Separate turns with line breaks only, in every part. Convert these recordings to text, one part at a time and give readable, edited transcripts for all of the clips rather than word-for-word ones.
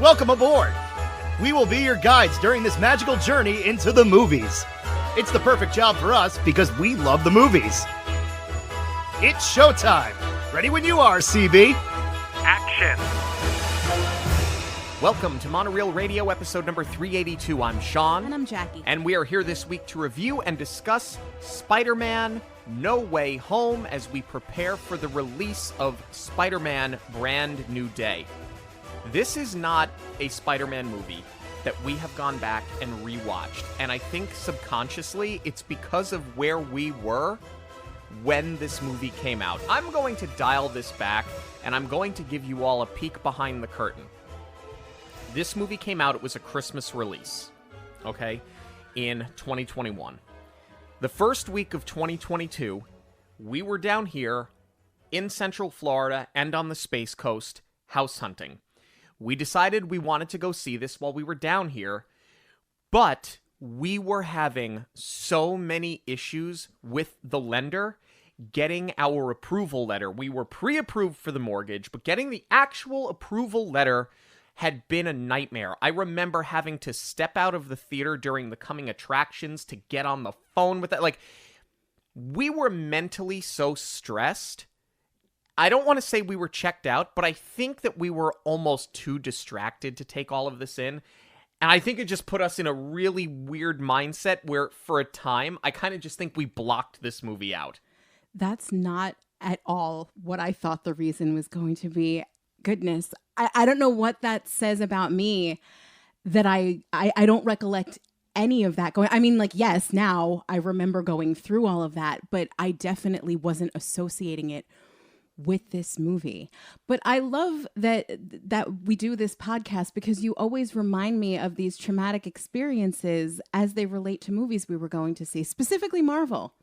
Welcome aboard! We will be your guides during this magical journey into the movies. It's the perfect job for us because we love the movies. It's showtime! Ready when you are, CB!
Action!
Welcome to Monoreel Radio, episode number 382. I'm Sean.
And I'm Jackie.
And we are here this week to review and discuss Spider-Man No Way Home as we prepare for the release of Spider-Man Brand New Day. This is not a Spider-Man movie that we have gone back and rewatched. And I think subconsciously it's because of where we were when this movie came out. I'm going to dial this back and I'm going to give you all a peek behind the curtain. This movie came out, it was a Christmas release, okay, in 2021. The first week of 2022, we were down here in Central Florida and on the Space Coast house hunting. We decided we wanted to go see this while we were down here, but we were having so many issues with the lender getting our approval letter. We were pre-approved for the mortgage, but getting the actual approval letter had been a nightmare. I remember having to step out of the theater during the coming attractions to get on the phone with that. Like, we were mentally so stressed. I don't want to say we were checked out, but I think that we were almost too distracted to take all of this in. And I think it just put us in a really weird mindset where, for a time, I kind of just think we blocked this movie out.
That's not at all what I thought the reason was going to be. Goodness, I don't know what that says about me that I don't recollect any of that going. I mean, like, yes, now I remember going through all of that, but I definitely wasn't associating it with this movie. But I love that we do this podcast because you always remind me of these traumatic experiences as they relate to movies we were going to see, specifically Marvel.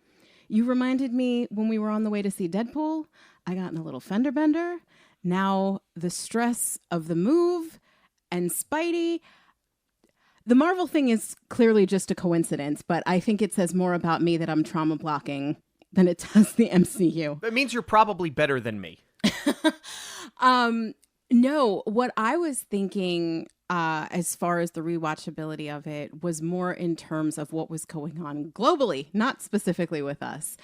You reminded me when we were on the way to see Deadpool, I got in a little fender bender. Now the stress of the move and Spidey. The Marvel thing is clearly just a coincidence, but I think it says more about me that I'm trauma blocking than it does the MCU.
That means you're probably better than me.
No, what I was thinking as far as the rewatchability of it was more in terms of what was going on globally, not specifically with us.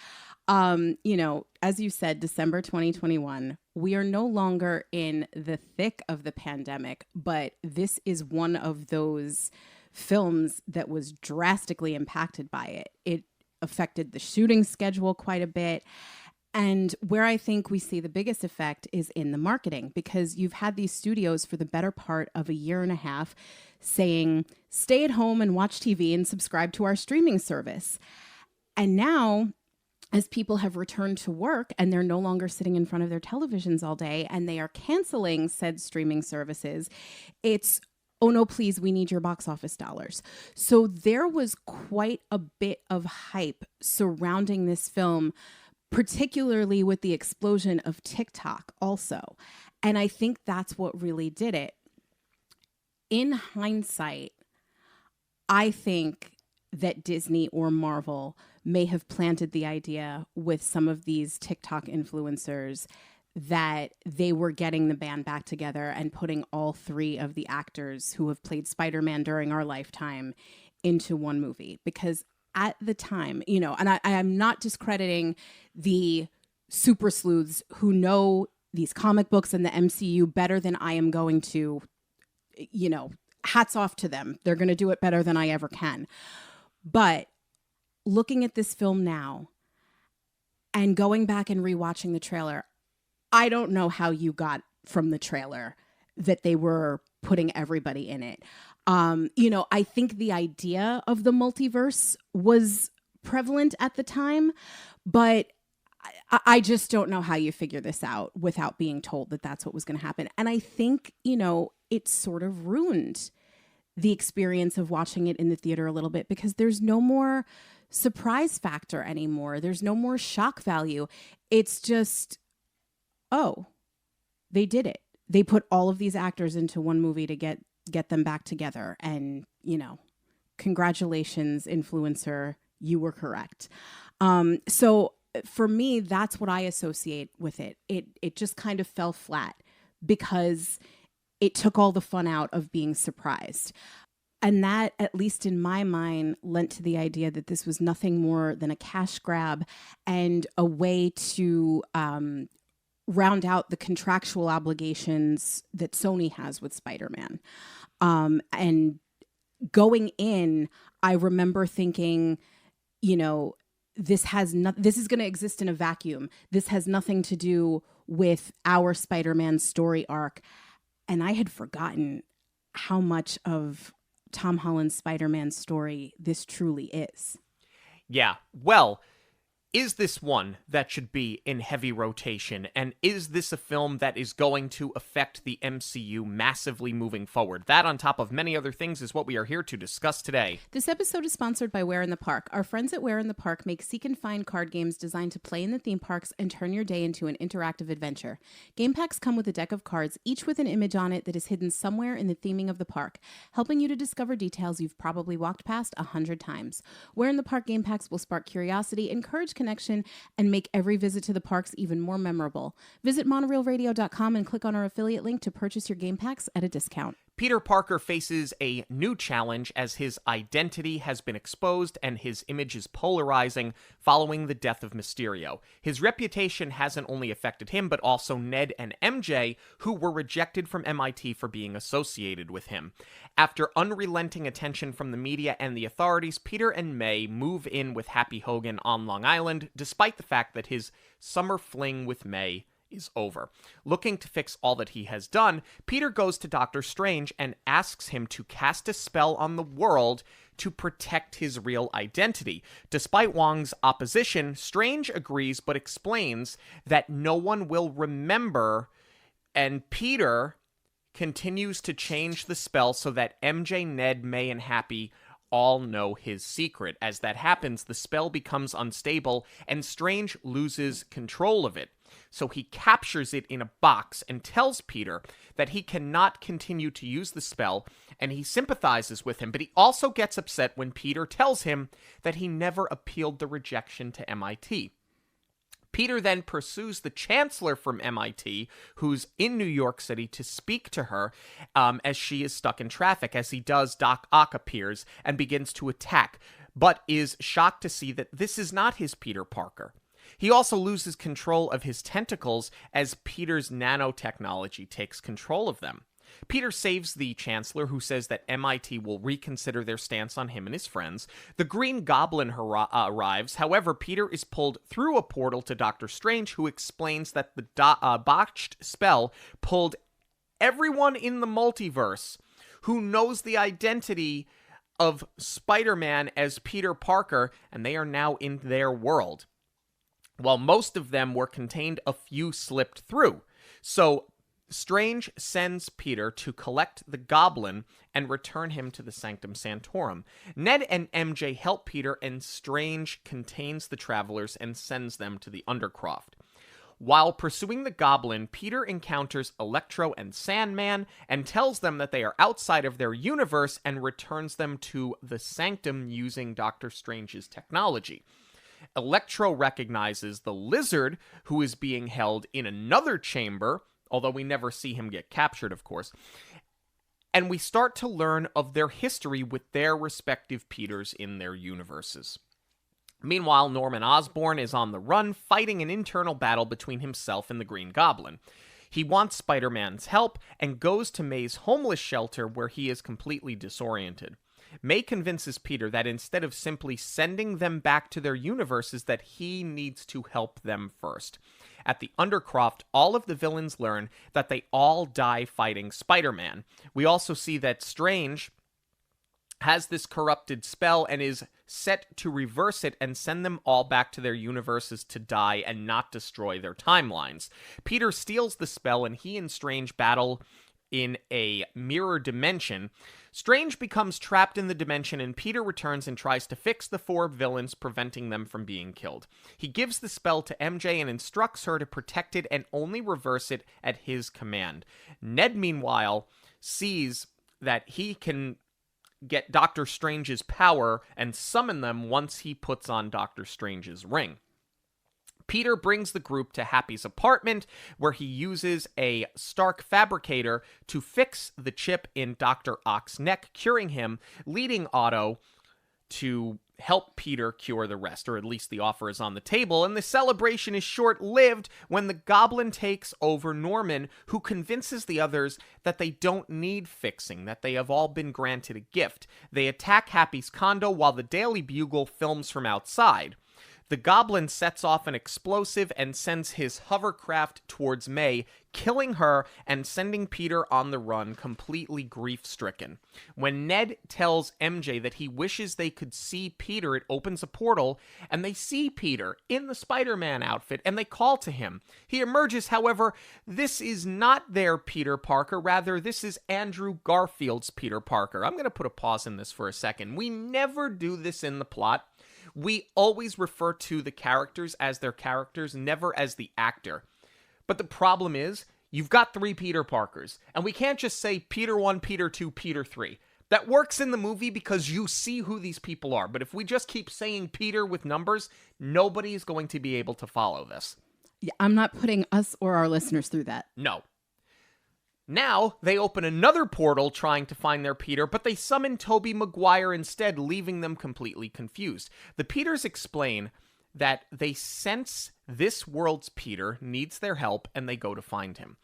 As you said, December 2021, we are no longer in the thick of the pandemic, but this is one of those films that was drastically impacted by it. It affected the shooting schedule quite a bit. And where I think we see the biggest effect is in the marketing, because you've had these studios for the better part of a year and a half saying, stay at home and watch TV and subscribe to our streaming service. And now, as people have returned to work and they're no longer sitting in front of their televisions all day and they are canceling said streaming services, it's, oh no, please, we need your box office dollars. So there was quite a bit of hype surrounding this film, particularly with the explosion of TikTok also. And I think that's what really did it. In hindsight, I think that Disney or Marvel may have planted the idea with some of these TikTok influencers that they were getting the band back together and putting all three of the actors who have played Spider-Man during our lifetime into one movie. Because at the time, and I am not discrediting the super sleuths who know these comic books and the MCU better than I am going to, hats off to them. They're going to do it better than I ever can. But looking at this film now and going back and rewatching the trailer, I don't know how you got from the trailer that they were putting everybody in it. I think the idea of the multiverse was prevalent at the time, but I just don't know how you figure this out without being told that that's what was going to happen. And I think, it sort of ruined the experience of watching it in the theater a little bit because there's no more surprise factor anymore. There's no more shock value. It's just, oh, they did it. They put all of these actors into one movie to get them back together. And, congratulations, influencer, you were correct. So for me, that's what I associate with it. It just kind of fell flat because it took all the fun out of being surprised. And that, at least in my mind, lent to the idea that this was nothing more than a cash grab and a way to round out the contractual obligations that Sony has with Spider-Man. And going in, I remember thinking, this is going to exist in a vacuum. This has nothing to do with our Spider-Man story arc. And I had forgotten how much of Tom Holland's Spider-Man story this truly is.
Yeah, well, is this one that should be in heavy rotation? And is this a film that is going to affect the MCU massively moving forward? That, on top of many other things, is what we are here to discuss today.
This episode is sponsored by Where in the Park. Our friends at Where in the Park make seek and find card games designed to play in the theme parks and turn your day into an interactive adventure. Game packs come with a deck of cards, each with an image on it that is hidden somewhere in the theming of the park, helping you to discover details you've probably walked past 100 times. Where in the Park game packs will spark curiosity, encourage connection, and make every visit to the parks even more memorable. Visit monoreelradio.com and click on our affiliate link to purchase your game packs at a discount.
Peter Parker faces a new challenge as his identity has been exposed and his image is polarizing following the death of Mysterio. His reputation hasn't only affected him, but also Ned and MJ, who were rejected from MIT for being associated with him. After unrelenting attention from the media and the authorities, Peter and May move in with Happy Hogan on Long Island, despite the fact that his summer fling with May is over. Looking to fix all that he has done, Peter goes to Doctor Strange and asks him to cast a spell on the world to protect his real identity. Despite Wong's opposition, Strange agrees but explains that no one will remember, and Peter continues to change the spell so that MJ, Ned, May, and Happy all know his secret. As that happens, the spell becomes unstable and Strange loses control of it. So he captures it in a box and tells Peter that he cannot continue to use the spell, and he sympathizes with him, but he also gets upset when Peter tells him that he never appealed the rejection to MIT. Peter then pursues the chancellor from MIT, who's in New York City, to speak to her as she is stuck in traffic. As he does, Doc Ock appears and begins to attack, but is shocked to see that this is not his Peter Parker. He also loses control of his tentacles as Peter's nanotechnology takes control of them. Peter saves the Chancellor, who says that MIT will reconsider their stance on him and his friends. The Green Goblin arrives. However, Peter is pulled through a portal to Doctor Strange, who explains that the botched spell pulled everyone in the multiverse who knows the identity of Spider-Man as Peter Parker, and they are now in their world. While most of them were contained, a few slipped through. So Strange sends Peter to collect the Goblin and return him to the Sanctum Sanctorum. Ned and MJ help Peter, and Strange contains the travelers and sends them to the Undercroft. While pursuing the Goblin, Peter encounters Electro and Sandman and tells them that they are outside of their universe and returns them to the Sanctum using Doctor Strange's technology. Electro recognizes the Lizard, who is being held in another chamber, although we never see him get captured, of course. And we start to learn of their history with their respective Peters in their universes. Meanwhile, Norman Osborn is on the run, fighting an internal battle between himself and the Green Goblin. He wants Spider-Man's help and goes to May's homeless shelter, where he is completely disoriented. May convinces Peter that instead of simply sending them back to their universes, that he needs to help them first. At the Undercroft, all of the villains learn that they all die fighting Spider-Man. We also see that Strange has this corrupted spell and is set to reverse it and send them all back to their universes to die and not destroy their timelines. Peter steals the spell, and he and Strange battle in a mirror dimension. Strange becomes trapped in the dimension, and Peter returns and tries to fix the four villains, preventing them from being killed. He gives the spell to MJ and instructs her to protect it and only reverse it at his command. Ned, meanwhile, sees that he can get Doctor Strange's power and summon them once he puts on Doctor Strange's ring. Peter brings the group to Happy's apartment, where he uses a Stark fabricator to fix the chip in Dr. Ock's neck, curing him, leading Otto to help Peter cure the rest, or at least the offer is on the table, and the celebration is short-lived when the Goblin takes over Norman, who convinces the others that they don't need fixing, that they have all been granted a gift. They attack Happy's condo while the Daily Bugle films from outside. The Goblin sets off an explosive and sends his hovercraft towards May, killing her and sending Peter on the run, completely grief-stricken. When Ned tells MJ that he wishes they could see Peter, it opens a portal, and they see Peter in the Spider-Man outfit, and they call to him. He emerges, however, this is not their Peter Parker, rather this is Andrew Garfield's Peter Parker. I'm going to put a pause in this for a second. We never do this in the plot. We always refer to the characters as their characters, never as the actor. But the problem is, you've got 3 Peter Parkers, and we can't just say Peter 1, Peter 2, Peter 3. That works in the movie because you see who these people are, but if we just keep saying Peter with numbers, nobody is going to be able to follow this.
Yeah, I'm not putting us or our listeners through that.
No. Now, they open another portal trying to find their Peter, but they summon Tobey Maguire instead, leaving them completely confused. The Peters explain that they sense this world's Peter needs their help, and they go to find him.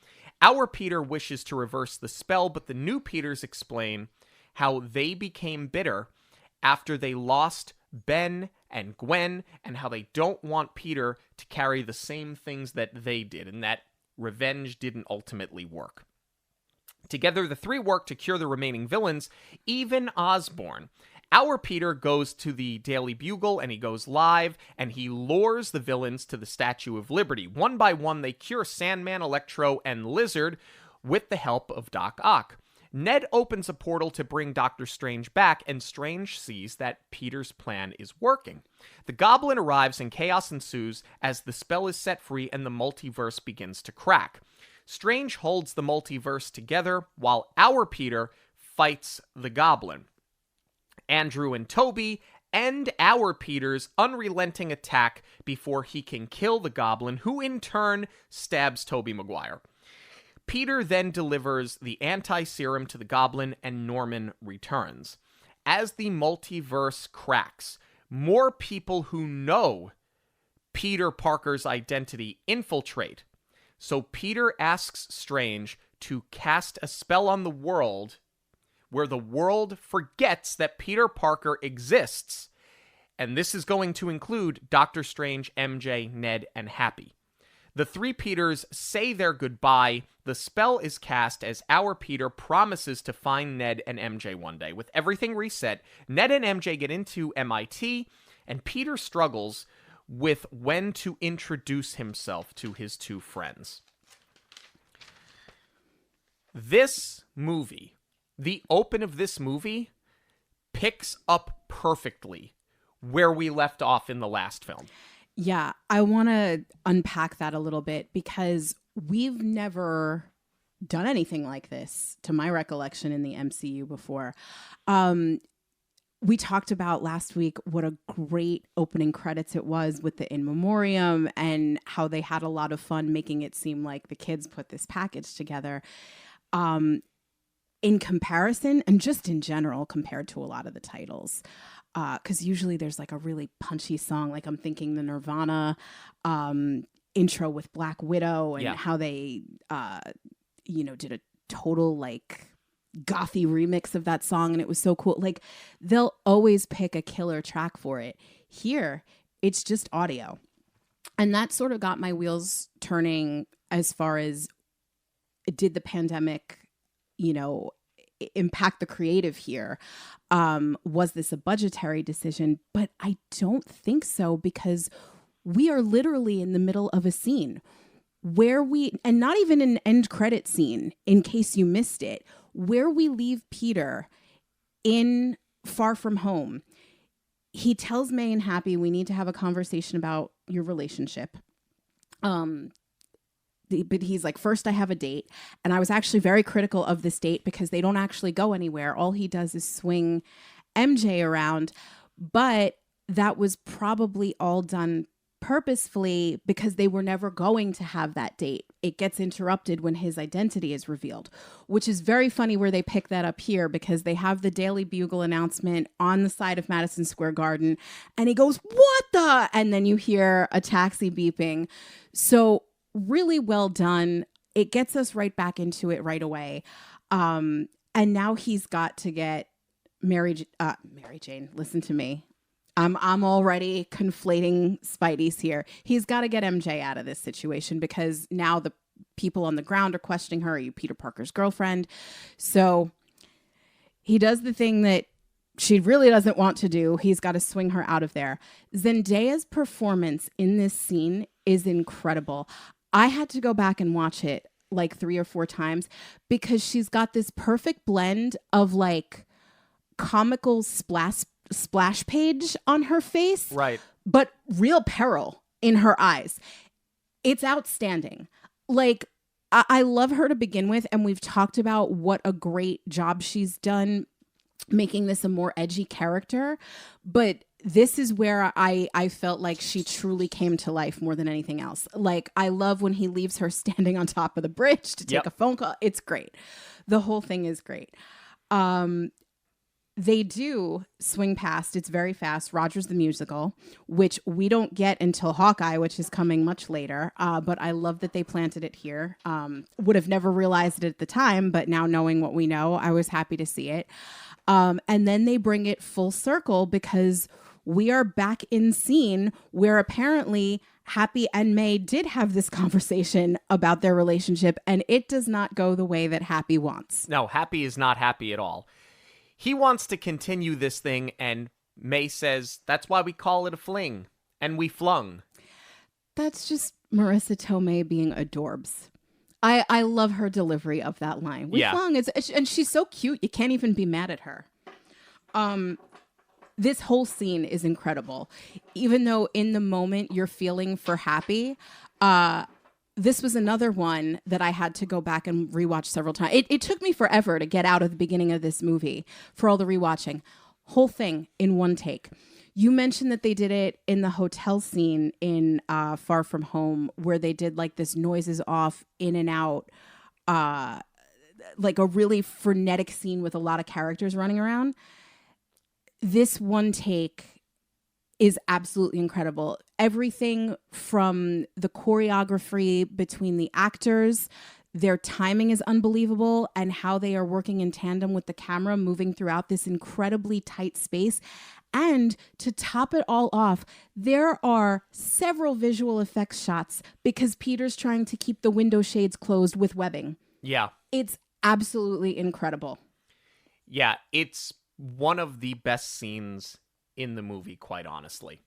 Our Peter wishes to reverse the spell, but the new Peters explain how they became bitter after they lost Ben and Gwen, and how they don't want Peter to carry the same things that they did, and that revenge didn't ultimately work. Together, the 3 work to cure the remaining villains, even Osborn. Our Peter goes to the Daily Bugle, and he goes live, and he lures the villains to the Statue of Liberty. One by one, they cure Sandman, Electro, and Lizard with the help of Doc Ock. Ned opens a portal to bring Doctor Strange back, and Strange sees that Peter's plan is working. The Goblin arrives, and chaos ensues as the spell is set free and the multiverse begins to crack. Strange holds the multiverse together while our Peter fights the Goblin. Andrew and Tobey end our Peter's unrelenting attack before he can kill the Goblin, who in turn stabs Tobey Maguire. Peter then delivers the anti-serum to the Goblin, and Norman returns. As the multiverse cracks, more people who know Peter Parker's identity infiltrate. So Peter asks Strange to cast a spell on the world where the world forgets that Peter Parker exists. And this is going to include Doctor Strange, MJ, Ned, and Happy. The 3 Peters say their goodbye. The spell is cast as our Peter promises to find Ned and MJ one day. With everything reset, Ned and MJ get into MIT, and Peter struggles with when to introduce himself to his 2 friends. This movie, the open of this movie, picks up perfectly where we left off in the last film.
Yeah, I want to unpack that a little bit because we've never done anything like this, to my recollection, in the MCU before. We talked about last week what a great opening credits it was with the In Memoriam, and how they had a lot of fun making it seem like the kids put this package together. In comparison, and just in general, compared to a lot of the titles, because usually there's like a really punchy song, like I'm thinking the Nirvana intro with Black Widow, and how they, did a total like gothy remix of that song, and it was so cool. Like, they'll always pick a killer track for it. Here, it's just audio. And that sort of got my wheels turning as far as, did the pandemic, impact the creative here? Was this a budgetary decision? But I don't think so, because we are literally in the middle of a scene where and not even an end credit scene, in case you missed it, where we leave Peter in Far From Home. He tells May and Happy, we need to have a conversation about your relationship. But he's like, first I have a date. And I was actually very critical of this date because they don't actually go anywhere. All he does is swing MJ around. But that was probably all done purposefully because they were never going to have that date. It gets interrupted when his identity is revealed, which is very funny where they pick that up here because they have the Daily Bugle announcement on the side of Madison Square Garden and he goes, "What the?" And then you hear a taxi beeping. So really well done. It gets us right back into it right away. And now he's got to get Mary Jane, listen to me. I'm already conflating Spideys here. He's got to get MJ out of this situation because now the people on the ground are questioning her. Are you Peter Parker's girlfriend? So he does the thing that she really doesn't want to do. He's got to swing her out of there. Zendaya's performance in this scene is incredible. I had to go back and watch it like 3 or 4 times because she's got this perfect blend of like comical splash page on her face,
right?
But real peril in her eyes. It's outstanding. Like, I love her to begin with, and we've talked about what a great job she's done making this a more edgy character. But this is where I felt like she truly came to life more than anything else. Like, I love when he leaves her standing on top of the bridge to take a phone call. It's great. The whole thing is great. They do swing past, it's very fast, Rogers the Musical, which we don't get until Hawkeye, which is coming much later. But I love that they planted it here. Would have never realized it at the time, but now knowing what we know, I was happy to see it. And then they bring it full circle because we are back in scene where apparently Happy and May did have this conversation about their relationship, and it does not go the way that Happy wants.
No, Happy is not happy at all. He wants to continue this thing, and May says, "That's why we call it a fling." And we flung.
That's just Marissa Tomei being adorbs. I love her delivery of that line. We flung. And she's so cute. You can't even be mad at her. This whole scene is incredible. Even though in the moment you're feeling for Happy, this was another one that I had to go back and rewatch several times. It took me forever to get out of the beginning of this movie for all the rewatching. Whole thing in one take. You mentioned that they did it in the hotel scene in Far From Home where they did like this noises off, in and out, like a really frenetic scene with a lot of characters running around. This one take is absolutely incredible. Everything from the choreography between the actors, their timing is unbelievable, and how they are working in tandem with the camera moving throughout this incredibly tight space. And to top it all off, there are several visual effects shots because Peter's trying to keep the window shades closed with webbing.
Yeah.
It's absolutely incredible.
Yeah, it's one of the best scenes in the movie, quite honestly.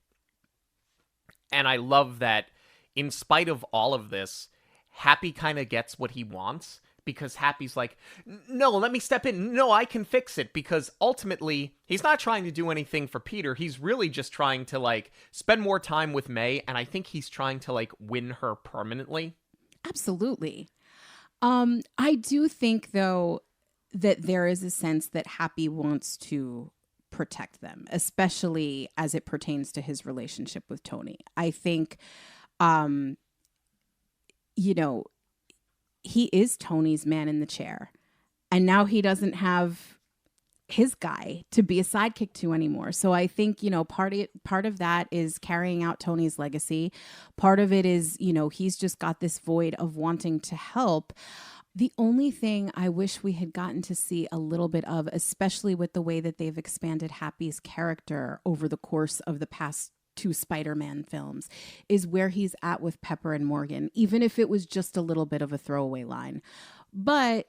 And I love that in spite of all of this, Happy kind of gets what he wants because Happy's like, "No, let me step in. No, I can fix it." Because ultimately, he's not trying to do anything for Peter. He's really just trying to like spend more time with May. And I think he's trying to like win her permanently.
Absolutely. I do think though that there is a sense that Happy wants to protect them, especially as it pertains to his relationship with Tony. I think, he is Tony's man in the chair, and now he doesn't have his guy to be a sidekick to anymore. So I think, part of that is carrying out Tony's legacy. Part of it is, he's just got this void of wanting to help. The only thing I wish we had gotten to see a little bit of, especially with the way that they've expanded Happy's character over the course of the past 2 Spider-Man films, is where he's at with Pepper and Morgan, even if it was just a little bit of a throwaway line. But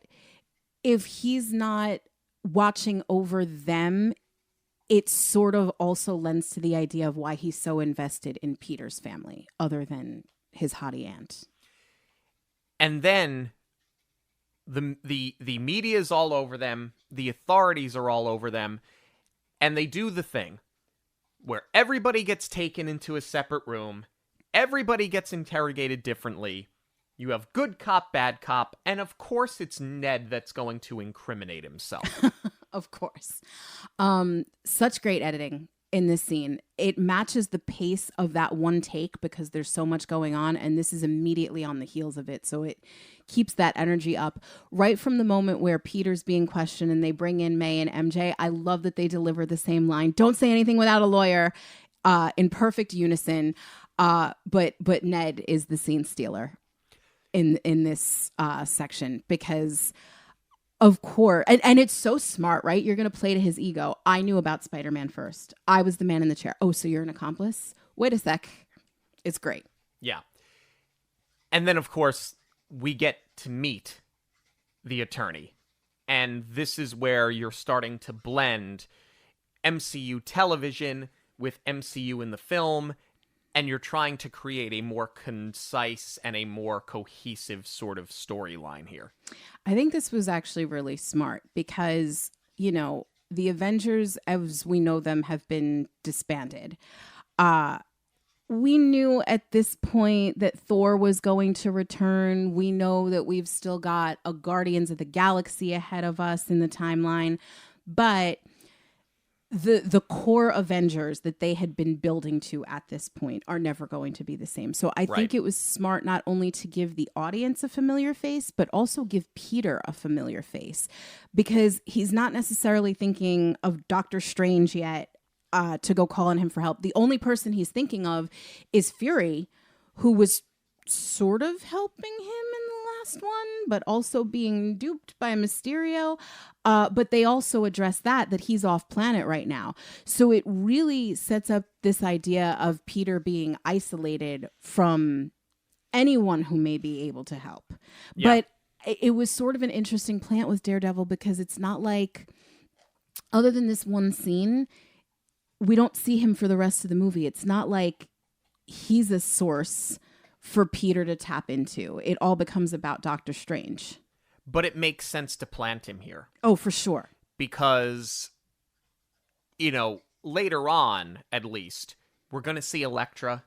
if he's not watching over them, it sort of also lends to the idea of why he's so invested in Peter's family, other than his hottie aunt.
And then the media is all over them, the authorities are all over them, and they do the thing where everybody gets taken into a separate room, everybody gets interrogated differently. You have good cop, bad cop, and of course it's Ned that's going to incriminate himself.
Of course. Such great editing. in this scene. It matches the pace of that one take because there's so much going on, and this is immediately on the heels of it. So it keeps that energy up right from the moment where Peter's being questioned and they bring in May and MJ. I love that they deliver the same line. Don't say anything without a lawyer, in perfect unison. But Ned is the scene stealer in this section because, of course, and it's so smart, right? You're going to play to his ego. I knew about Spider-Man first. I was the man in the chair. Oh, so you're an accomplice? Wait a sec. It's great.
Yeah. And then, of course, we get to meet the attorney. And this is where you're starting to blend MCU television with MCU in the film, and you're trying to create a more concise and a more cohesive sort of storyline here.
I think this was actually really smart because, the Avengers, as we know them, have been disbanded. We knew at this point that Thor was going to return. We know that we've still got a Guardians of the Galaxy ahead of us in the timeline. But the core Avengers that they had been building to at this point are never going to be the same. So I think it was smart not only to give the audience a familiar face, but also give Peter a familiar face, because he's not necessarily thinking of Doctor Strange yet to go call on him for help. The only person he's thinking of is Fury, who was sort of helping him in the last one, but also being duped by Mysterio. But they also address that he's off planet right now. So it really sets up this idea of Peter being isolated from anyone who may be able to help. Yeah. But it was sort of an interesting plant with Daredevil because it's not like, other than this one scene, we don't see him for the rest of the movie. It's not like he's a source for Peter to tap into. It all becomes about Doctor Strange.
But it makes sense to plant him here.
Oh, for sure.
Because, later on, at least, we're going to see Elektra,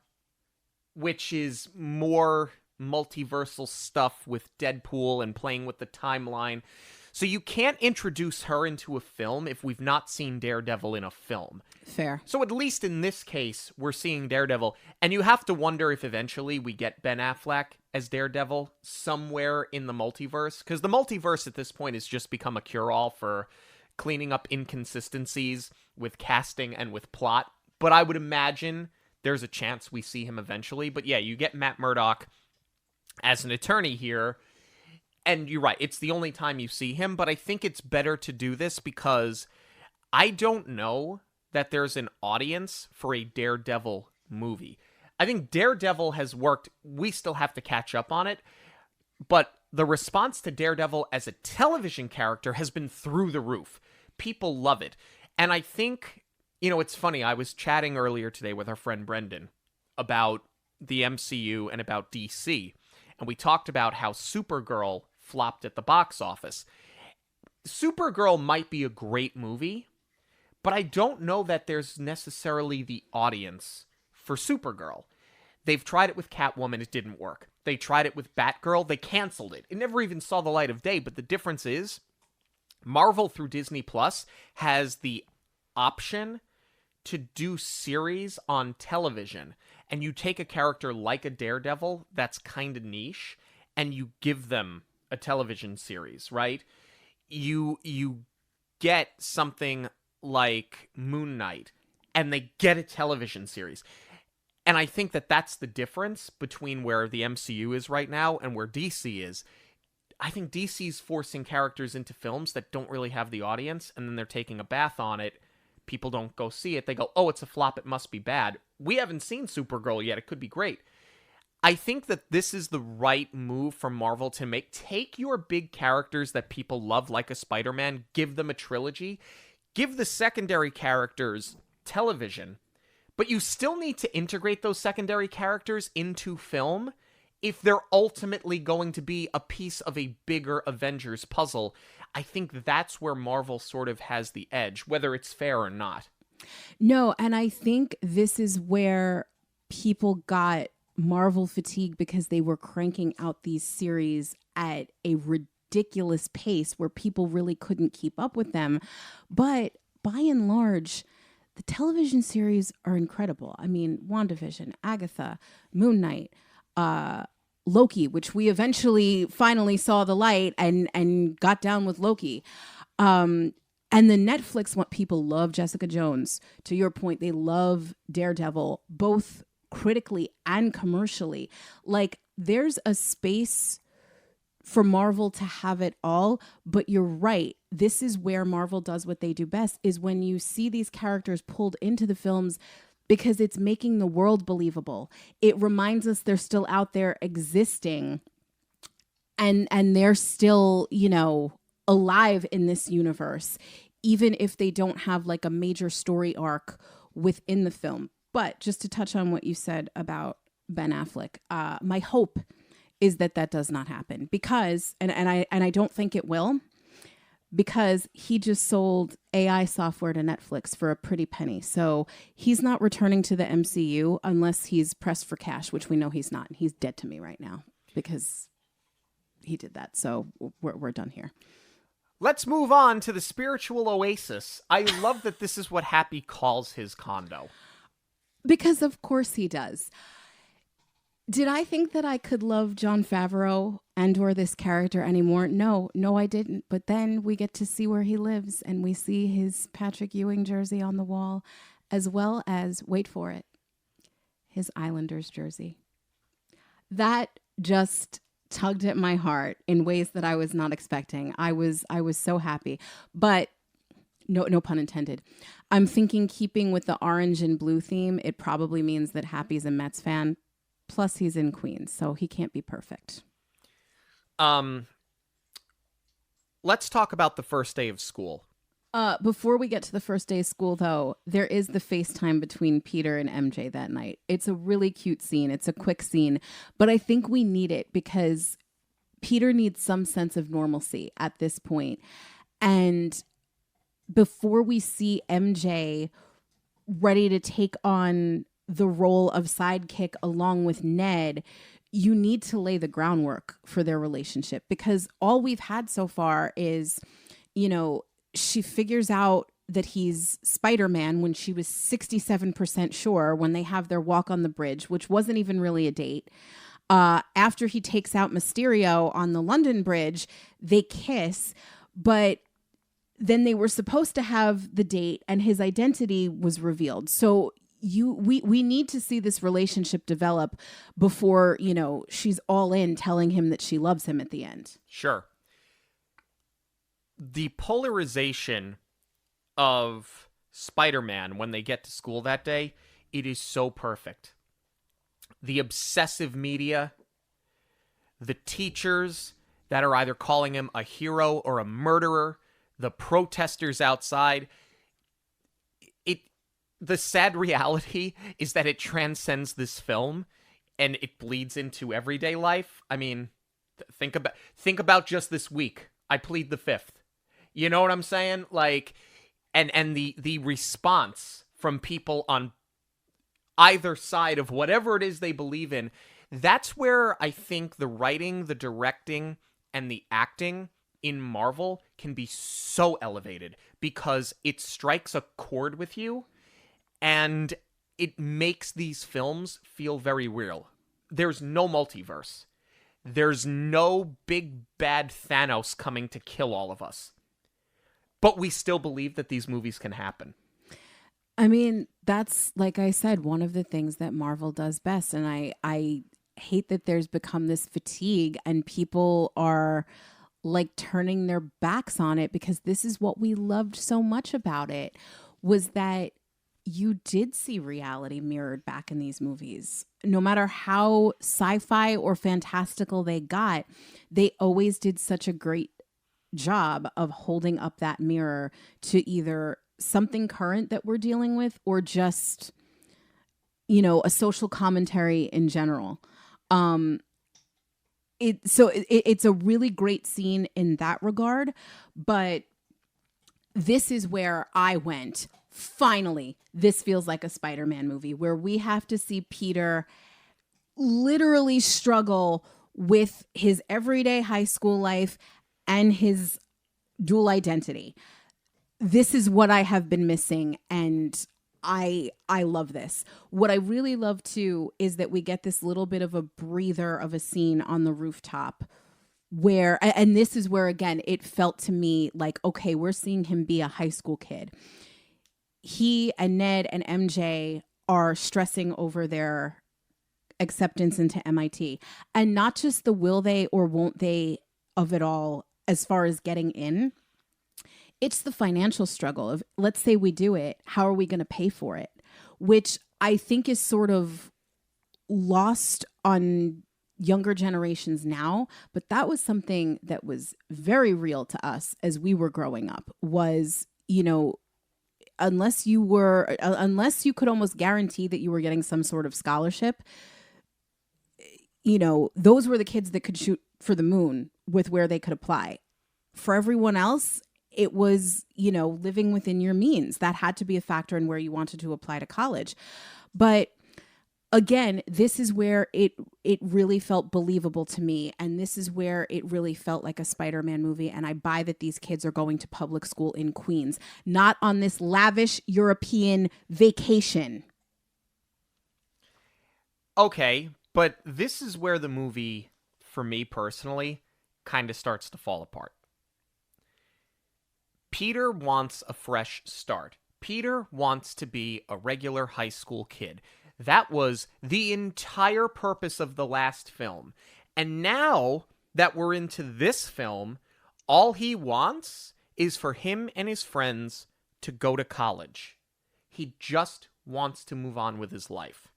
which is more multiversal stuff with Deadpool and playing with the timeline. So you can't introduce her into a film if we've not seen Daredevil in a film.
Fair.
So at least in this case, we're seeing Daredevil. And you have to wonder if eventually we get Ben Affleck as Daredevil somewhere in the multiverse. Because the multiverse at this point has just become a cure-all for cleaning up inconsistencies with casting and with plot. But I would imagine there's a chance we see him eventually. But yeah, you get Matt Murdock as an attorney here. And you're right, it's the only time you see him, but I think it's better to do this because I don't know that there's an audience for a Daredevil movie. I think Daredevil has worked, we still have to catch up on it, but the response to Daredevil as a television character has been through the roof. People love it. And I think, it's funny, I was chatting earlier today with our friend Brendan about the MCU and about DC, and we talked about how Supergirl flopped at the box office. Supergirl might be a great movie, but I don't know that there's necessarily the audience for Supergirl. They've tried it with Catwoman, it didn't work. They tried it with Batgirl, they canceled it. It never even saw the light of day, but the difference is Marvel through Disney Plus has the option to do series on television, and you take a character like a Daredevil that's kind of niche, and you give them a television series, right? You get something like Moon Knight, and they get a television series. And I think that that's the difference between where the MCU is right now and where DC is. I think DC's forcing characters into films that don't really have the audience, and then they're taking a bath on it. People don't go see it. They go, oh, it's a flop, it must be bad. We haven't seen Supergirl yet. It could be great. I think that this is the right move for Marvel to make. Take your big characters that people love, like a Spider-Man, give them a trilogy, give the secondary characters television, but you still need to integrate those secondary characters into film if they're ultimately going to be a piece of a bigger Avengers puzzle. I think that's where Marvel sort of has the edge, whether it's fair or not.
No, and I think this is where people got Marvel fatigue because they were cranking out these series at a ridiculous pace where people really couldn't keep up with them. But by and large, the television series are incredible. I mean, WandaVision, Agatha, Moon Knight, Loki, which we eventually finally saw the light and got down with Loki. And the Netflix people love Jessica Jones. To your point, they love Daredevil, both critically and commercially. Like, there's a space for Marvel to have it all, but you're right. This is where Marvel does what they do best, is when you see these characters pulled into the films because it's making the world believable. It reminds us they're still out there existing and they're still, you know, alive in this universe, even if they don't have like a major story arc within the film. But just to touch on what you said about Ben Affleck, my hope is that does not happen because, and I don't think it will, because he just sold AI software to Netflix for a pretty penny. So he's not returning to the MCU unless he's pressed for cash, which we know he's not. He's dead to me right now because he did that. So we're done here.
Let's move on to the spiritual oasis. I love that this is what Happy calls his condo.
Because of course he does. Did I think that I could love Jon Favreau and or this character anymore? No, I didn't. But then we get to see where he lives and we see his Patrick Ewing jersey on the wall, as well as, wait for it, his Islanders jersey. That just tugged at my heart in ways that I was not expecting. I was so happy, but no pun intended. I'm thinking, keeping with the orange and blue theme, it probably means that Happy's a Mets fan. Plus, he's in Queens, so he can't be perfect.
Let's talk about the first day of school.
Before we get to the first day of school, though, there is the FaceTime between Peter and MJ that night. It's a really cute scene. It's a quick scene, but I think we need it because Peter needs some sense of normalcy at this point. And before we see MJ ready to take on the role of sidekick along with Ned, you need to lay the groundwork for their relationship, because all we've had so far is, you know, she figures out that he's Spider-Man when she was 67% sure when they have their walk on the bridge, which wasn't even really a date. After he takes out Mysterio on the London Bridge, they kiss, but then they were supposed to have the date and his identity was revealed. So we need to see this relationship develop before, you know, she's all in telling him that she loves him at the end.
Sure. The polarization of Spider-Man when they get to school that day, it is so perfect. The obsessive media, the teachers that are either calling him a hero or a murderer, the protesters outside. The sad reality is that it transcends this film and it bleeds into everyday life. I mean, think about just this week. I plead the fifth. You know what I'm saying? Like, and the response from people on either side of whatever it is they believe in, that's where I think the writing, the directing, and the acting in Marvel can be so elevated because it strikes a chord with you and it makes these films feel very real. There's no multiverse. There's no big bad Thanos coming to kill all of us. But we still believe that these movies can happen.
I mean, that's, like I said, one of the things that Marvel does best. And I hate that there's become this fatigue and people are like turning their backs on it, because this is what we loved so much about it, was that you did see reality mirrored back in these movies. No matter how sci-fi or fantastical they got, they always did such a great job of holding up that mirror to either something current that we're dealing with or just, you know, a social commentary in general. It's a really great scene in that regard, but this is where I went, finally, this feels like a Spider-Man movie where we have to see Peter literally struggle with his everyday high school life and his dual identity. This is what I have been missing, and I love this. What I really love too is that we get this little bit of a breather of a scene on the rooftop where, and this is where again it felt to me like, okay, we're seeing him be a high school kid. He and Ned and MJ are stressing over their acceptance into MIT, and not just the will they or won't they of it all as far as getting in. It's the financial struggle of, let's say we do it, how are we going to pay for it? Which I think is sort of lost on younger generations now, but that was something that was very real to us as we were growing up, was, you know, unless you could almost guarantee that you were getting some sort of scholarship, you know, those were the kids that could shoot for the moon with where they could apply. For everyone else, it was, you know, living within your means. That had to be a factor in where you wanted to apply to college. But again, this is where it really felt believable to me. And this is where it really felt like a Spider-Man movie. And I buy that these kids are going to public school in Queens, not on this lavish European vacation.
Okay, but this is where the movie, for me personally, kind of starts to fall apart. Peter wants a fresh start. Peter wants to be a regular high school kid. That was the entire purpose of the last film. And now that we're into this film, all he wants is for him and his friends to go to college. He just wants to move on with his life.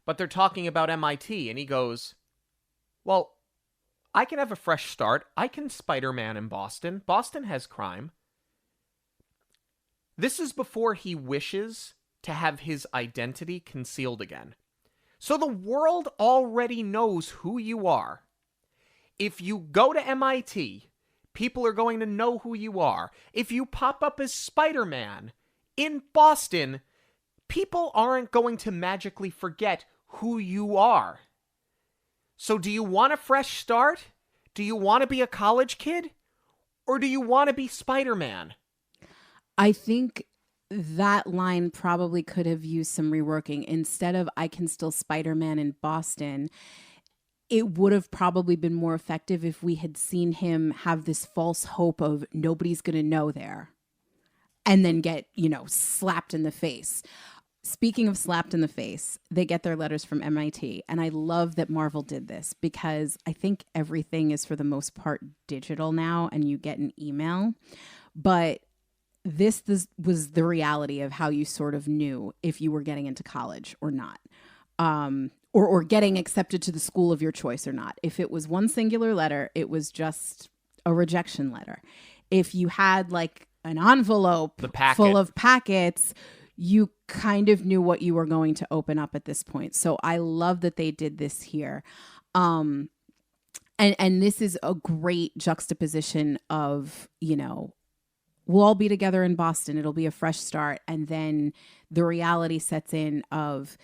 But they're talking about MIT, and he goes, well, I can have a fresh start. I can Spider-Man in Boston. Boston has crime. This is before he wishes to have his identity concealed again. So the world already knows who you are. If you go to MIT, people are going to know who you are. If you pop up as Spider-Man in Boston, people aren't going to magically forget who you are. So do you want a fresh start? Do you want to be a college kid? Or do you want to be Spider-Man?
I think that line probably could have used some reworking. Instead of I can still Spider-Man in Boston, it would have probably been more effective if we had seen him have this false hope of nobody's going to know there and then get, you know, slapped in the face. Speaking of slapped in the face, they get their letters from MIT. And I love that Marvel did this because I think everything is for the most part digital now and you get an email. But this was the reality of how you sort of knew if you were getting into college or not, or getting accepted to the school of your choice or not. If it was one singular letter, it was just a rejection letter. If you had like an envelope full of packets, you kind of knew what you were going to open up at this point. So I love that they did this here. And this is a great juxtaposition of, you know, we'll all be together in Boston. It'll be a fresh start. And then the reality sets in of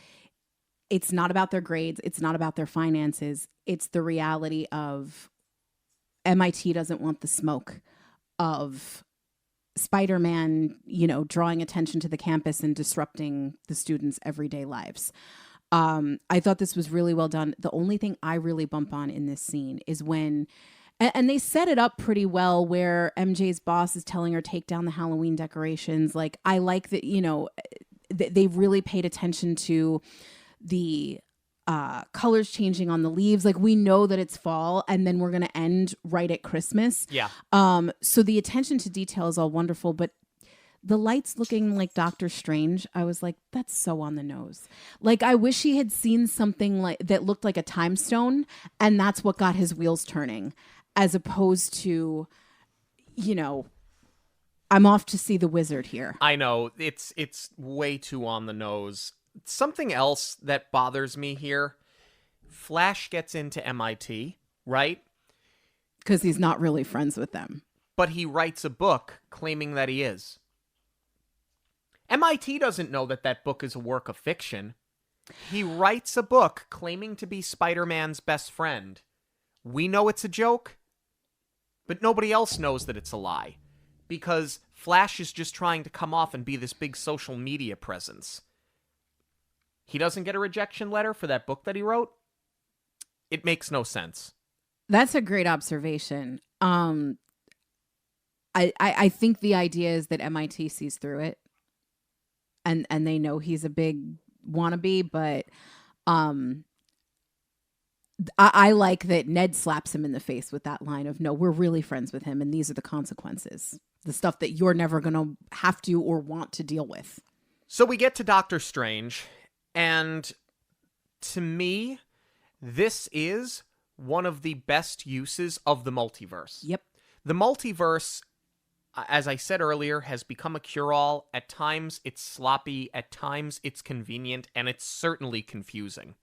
it's not about their grades. It's not about their finances. It's the reality of MIT doesn't want the smoke of Spider-Man, you know, drawing attention to the campus and disrupting the students' everyday lives. I thought this was really well done. The only thing I really bump on in this scene is when, and they set it up pretty well where MJ's boss is telling her take down the Halloween decorations. Like, I like that, you know, they really paid attention to the colors changing on the leaves. Like, we know that it's fall and then we're going to end right at Christmas.
Yeah.
So the attention to detail is all wonderful, but the lights looking like Doctor Strange, I was like, that's so on the nose. Like, I wish he had seen something like that looked like a time stone and that's what got his wheels turning, as opposed to, you know, I'm off to see the wizard here.
I know, it's way too on the nose. Something else that bothers me here, Flash gets into MIT, right?
Because he's not really friends with them.
But he writes a book claiming that he is. MIT doesn't know that that book is a work of fiction. He writes a book claiming to be Spider-Man's best friend. We know it's a joke, but nobody else knows that it's a lie. because Flash is just trying to come off and be this big social media presence. He doesn't get a rejection letter for that book that he wrote. It makes no sense.
That's a great observation. I think the idea is that MIT sees through it, and they know he's a big wannabe, but I like that Ned slaps him in the face with that line of, no, we're really friends with him, and these are the consequences. The stuff that you're never going to have to or want to deal with.
So we get to Doctor Strange, and to me, this is one of the best uses of the multiverse.
Yep.
The multiverse, as I said earlier, has become a cure-all. At times, it's sloppy. At times, it's convenient, and it's certainly confusing.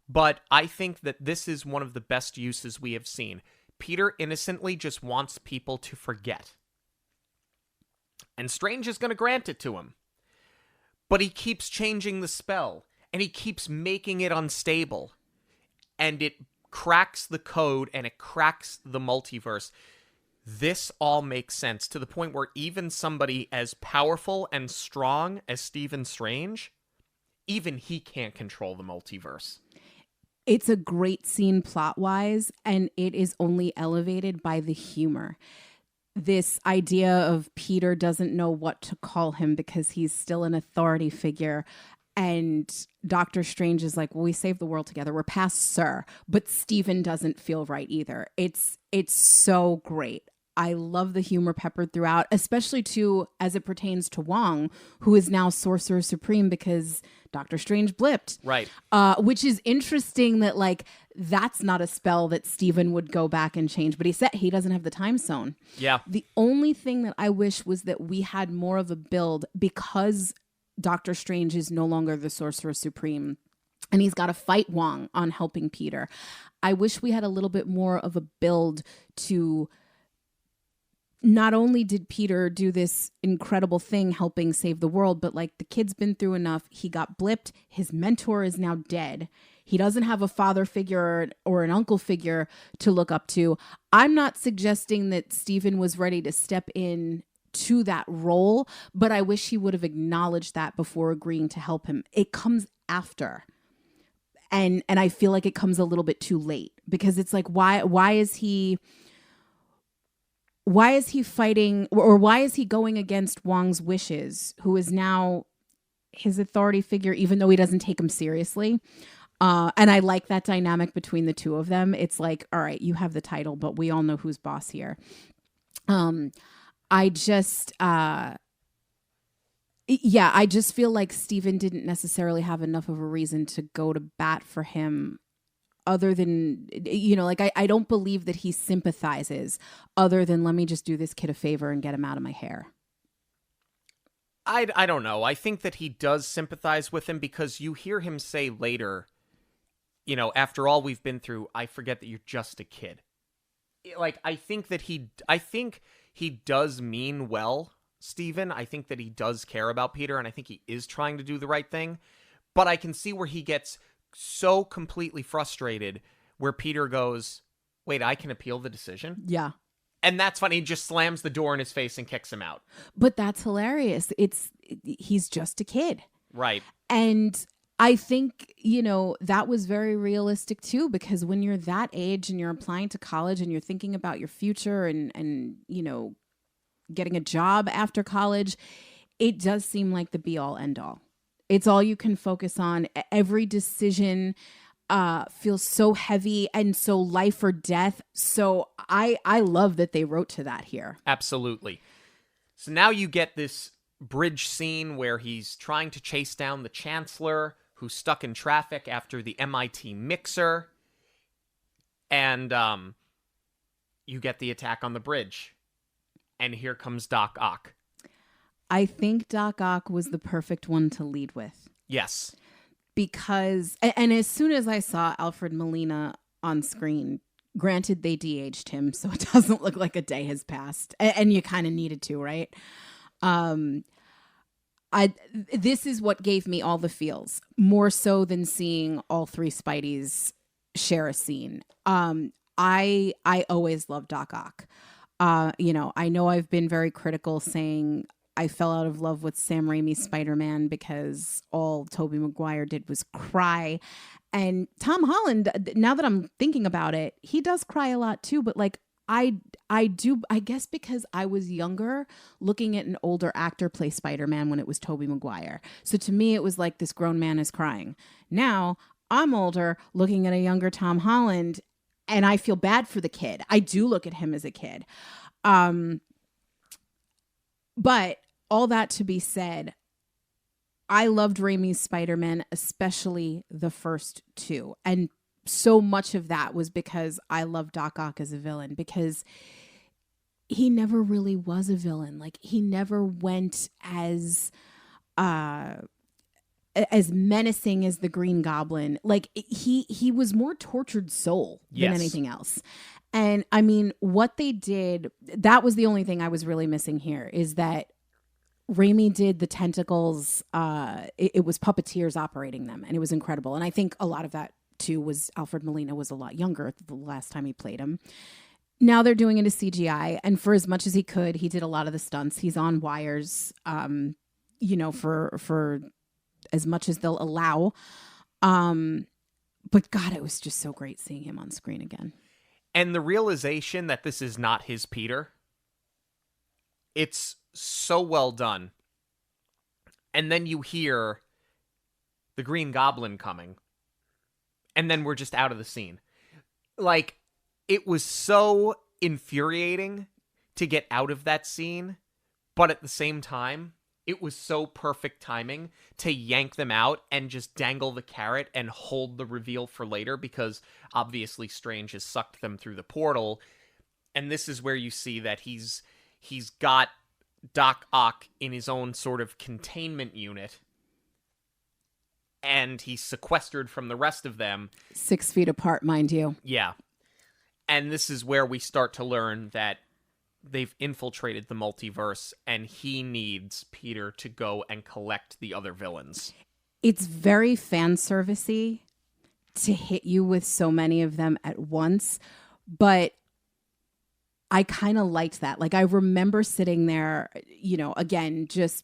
But I think that this is one of the best uses we have seen. Peter innocently just wants people to forget. And Strange is going to grant it to him. But he keeps changing the spell, and he keeps making it unstable. And it cracks the code, and it cracks the multiverse. This all makes sense to the point where even somebody as powerful and strong as Stephen Strange, even he can't control the multiverse.
It's a great scene plot-wise, and it is only elevated by the humor. This idea of Peter doesn't know what to call him because he's still an authority figure. And Doctor Strange is like, well, we saved the world together. We're past sir. But Stephen doesn't feel right either. It's so great. I love the humor peppered throughout, especially too as it pertains to Wong, who is now Sorcerer Supreme because Doctor Strange blipped.
Right.
Which is interesting that, like, that's not a spell that Stephen would go back and change. But he said he doesn't have the time zone.
Yeah.
The only thing that I wish was that we had more of a build because Doctor Strange is no longer the Sorcerer Supreme and he's got to fight Wong on helping Peter. I wish we had a little bit more of a build to... Not only did Peter do this incredible thing helping save the world, but like the kid's been through enough. He got blipped. His mentor is now dead. He doesn't have a father figure or an uncle figure to look up to. I'm not suggesting that Stephen was ready to step in to that role, but I wish he would have acknowledged that before agreeing to help him. It comes after. And I feel like it comes a little bit too late because it's like, why is he fighting, or why is he going against Wong's wishes, who is now his authority figure, even though he doesn't take him seriously? And I like that dynamic between the two of them. It's like, all right, you have the title, but we all know who's boss here. I just feel like Stephen didn't necessarily have enough of a reason to go to bat for him. Other than, I don't believe that he sympathizes other than let me just do this kid a favor and get him out of my hair.
I don't know. I think that he does sympathize with him because you hear him say later, after all we've been through, I forget that you're just a kid. Like, I think he does mean well, Stephen. I think that he does care about Peter, and I think he is trying to do the right thing. But I can see where he gets so completely frustrated where Peter goes, wait, I can appeal the decision?
Yeah.
And that's funny. He just slams the door in his face and kicks him out.
But that's hilarious. He's just a kid.
Right.
And I think, that was very realistic too, because when you're that age and you're applying to college and you're thinking about your future and getting a job after college, it does seem like the be all end all. It's all you can focus on. Every decision feels so heavy and so life or death. So I love that they wrote to that here.
Absolutely. So now you get this bridge scene where he's trying to chase down the Chancellor who's stuck in traffic after the MIT mixer. And you get the attack on the bridge. And here comes Doc Ock.
I think Doc Ock was the perfect one to lead with.
Yes.
Because, and as soon as I saw Alfred Molina on screen, granted they de-aged him, so it doesn't look like a day has passed. And you kind of needed to, right? This is what gave me all the feels, more so than seeing all three Spideys share a scene. I always loved Doc Ock. I know I've been very critical saying I fell out of love with Sam Raimi's Spider-Man because all Tobey Maguire did was cry. And Tom Holland, now that I'm thinking about it, he does cry a lot too. But like, I guess because I was younger looking at an older actor play Spider-Man when it was Tobey Maguire. So to me, it was like this grown man is crying. Now I'm older looking at a younger Tom Holland and I feel bad for the kid. I do look at him as a kid. But all that to be said, I loved Raimi's Spider-Man, especially the first two. And so much of that was because I love Doc Ock as a villain, because he never really was a villain. Like, he never went as menacing as the Green Goblin. Like, he was more tortured soul than anything else. And I mean, what they did, that was the only thing I was really missing here, is that Raimi did the tentacles. It was puppeteers operating them, and it was incredible. And I think a lot of that too was Alfred Molina was a lot younger the last time he played him. Now they're doing it as CGI, and for as much as he could, he did a lot of the stunts. He's on wires, for as much as they'll allow. But God, it was just so great seeing him on screen again.
And the realization that this is not his Peter, it's so well done. And then you hear the Green Goblin coming, and then we're just out of the scene. Like, it was so infuriating to get out of that scene, but at the same time, it was so perfect timing to yank them out and just dangle the carrot and hold the reveal for later, because obviously Strange has sucked them through the portal. And this is where you see that he's got Doc Ock in his own sort of containment unit, and he's sequestered from the rest of them.
6 feet apart, mind you.
Yeah. And this is where we start to learn that they've infiltrated the multiverse, and he needs Peter to go and collect the other villains.
It's very fan servicey to hit you with so many of them at once, but I kind of liked that. Like, I remember sitting there, again, just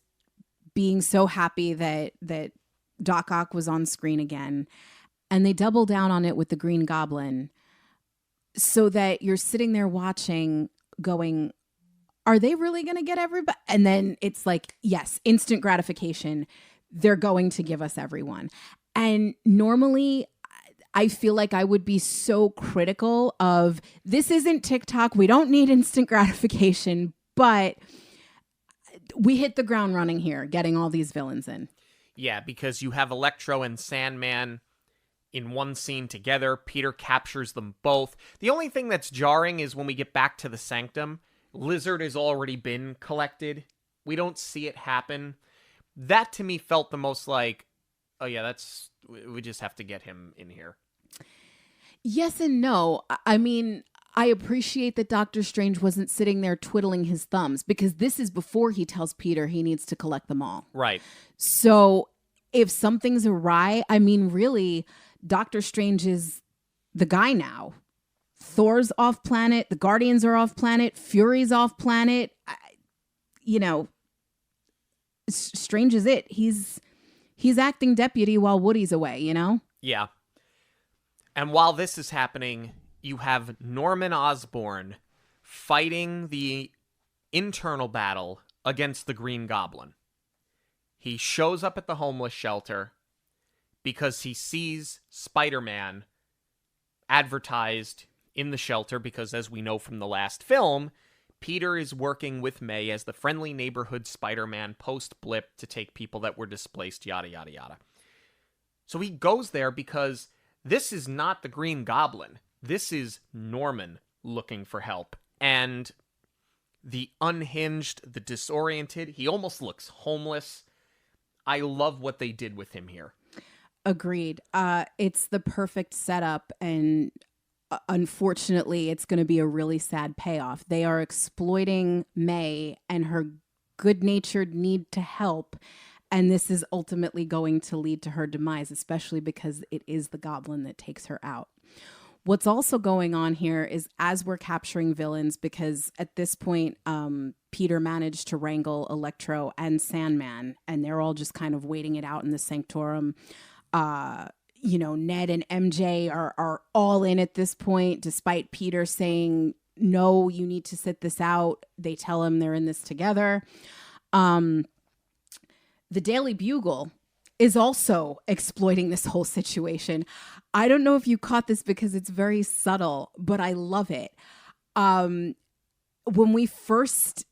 being so happy that Doc Ock was on screen again, and they double down on it with the Green Goblin, so that you're sitting there watching going, are they really going to get everybody? And then it's like, yes, instant gratification. They're going to give us everyone. And normally I feel like I would be so critical of, this isn't TikTok. We don't need instant gratification, but we hit the ground running here, getting all these villains in.
Yeah, because you have Electro and Sandman in one scene together. Peter captures them both. The only thing that's jarring is when we get back to the Sanctum, Lizard has already been collected. We don't see it happen. That to me felt the most like, oh yeah, we just have to get him in here.
Yes and no. I mean, I appreciate that Doctor Strange wasn't sitting there twiddling his thumbs, because this is before he tells Peter he needs to collect them all.
Right.
So if something's awry, I mean, really, Doctor Strange is the guy now. Thor's off planet. The Guardians are off planet. Fury's off planet. Strange is it. He's acting deputy while Woody's away,
Yeah. And while this is happening, you have Norman Osborn fighting the internal battle against the Green Goblin. He shows up at the homeless shelter because he sees Spider-Man advertised in the shelter, because as we know from the last film, Peter is working with May as the friendly neighborhood Spider-Man post-blip to take people that were displaced, yada, yada, yada. So he goes there because this is not the Green Goblin. This is Norman looking for help. And the unhinged, the disoriented, he almost looks homeless. I love what they did with him here.
Agreed. It's the perfect setup, and unfortunately, it's going to be a really sad payoff. They are exploiting May and her good-natured need to help, and this is ultimately going to lead to her demise, especially because it is the Goblin that takes her out. What's also going on here is as we're capturing villains, because at this point, Peter managed to wrangle Electro and Sandman, and they're all just kind of waiting it out in the Sanctorum. Ned and MJ are all in at this point, despite Peter saying, no, you need to sit this out. They tell him they're in this together. The Daily Bugle is also exploiting this whole situation. I don't know if you caught this because it's very subtle, but I love it. When we first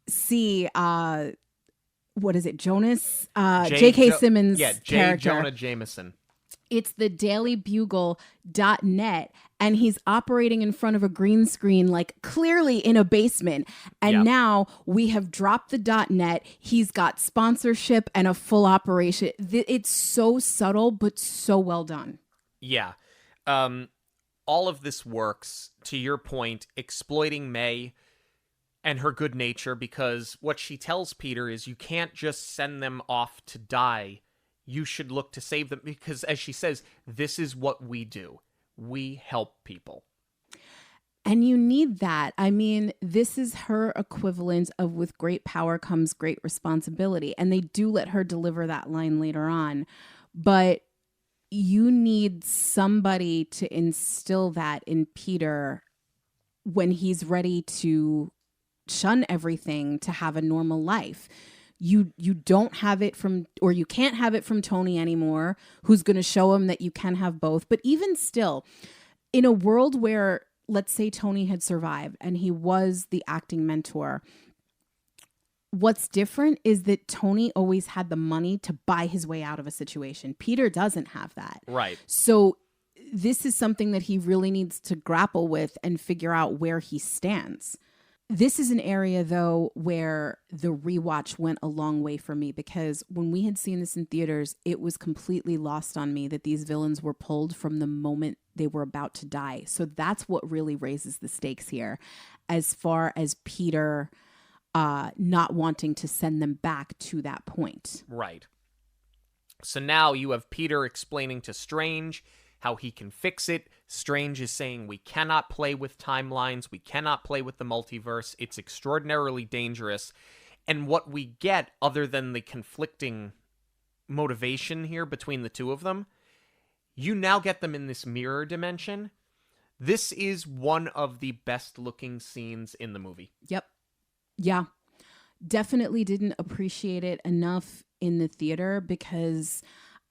see, what is it, Jonas? J.K. Simmons' character.
Jonah Jameson.
It's the dailybugle.net, and he's operating in front of a green screen, like clearly in a basement. And now we have dropped the .net. He's got sponsorship and a full operation. It's so subtle, but so well done.
Yeah. All of this works, to your point, exploiting May and her good nature, because what she tells Peter is you can't just send them off to die. You should look to save them because, as she says, this is what we do. We help people.
And you need that. I mean, this is her equivalent of with great power comes great responsibility. And they do let her deliver that line later on. But you need somebody to instill that in Peter when he's ready to shun everything to have a normal life. You don't have it from, or you can't have it from Tony anymore, who's going to show him that you can have both. But even still, in a world where, let's say Tony had survived and he was the acting mentor, what's different is that Tony always had the money to buy his way out of a situation. Peter doesn't have that.
Right.
So this is something that he really needs to grapple with and figure out where he stands. This is an area, though, where the rewatch went a long way for me, because when we had seen this in theaters, it was completely lost on me that these villains were pulled from the moment they were about to die. So that's what really raises the stakes here, as far as Peter not wanting to send them back to that point.
Right. So now you have Peter explaining to Strange how he can fix it. Strange is saying we cannot play with timelines. We cannot play with the multiverse. It's extraordinarily dangerous. And what we get, other than the conflicting motivation here between the two of them, you now get them in this mirror dimension. This is one of the best looking scenes in the movie.
Yep. Yeah. Definitely didn't appreciate it enough in the theater, because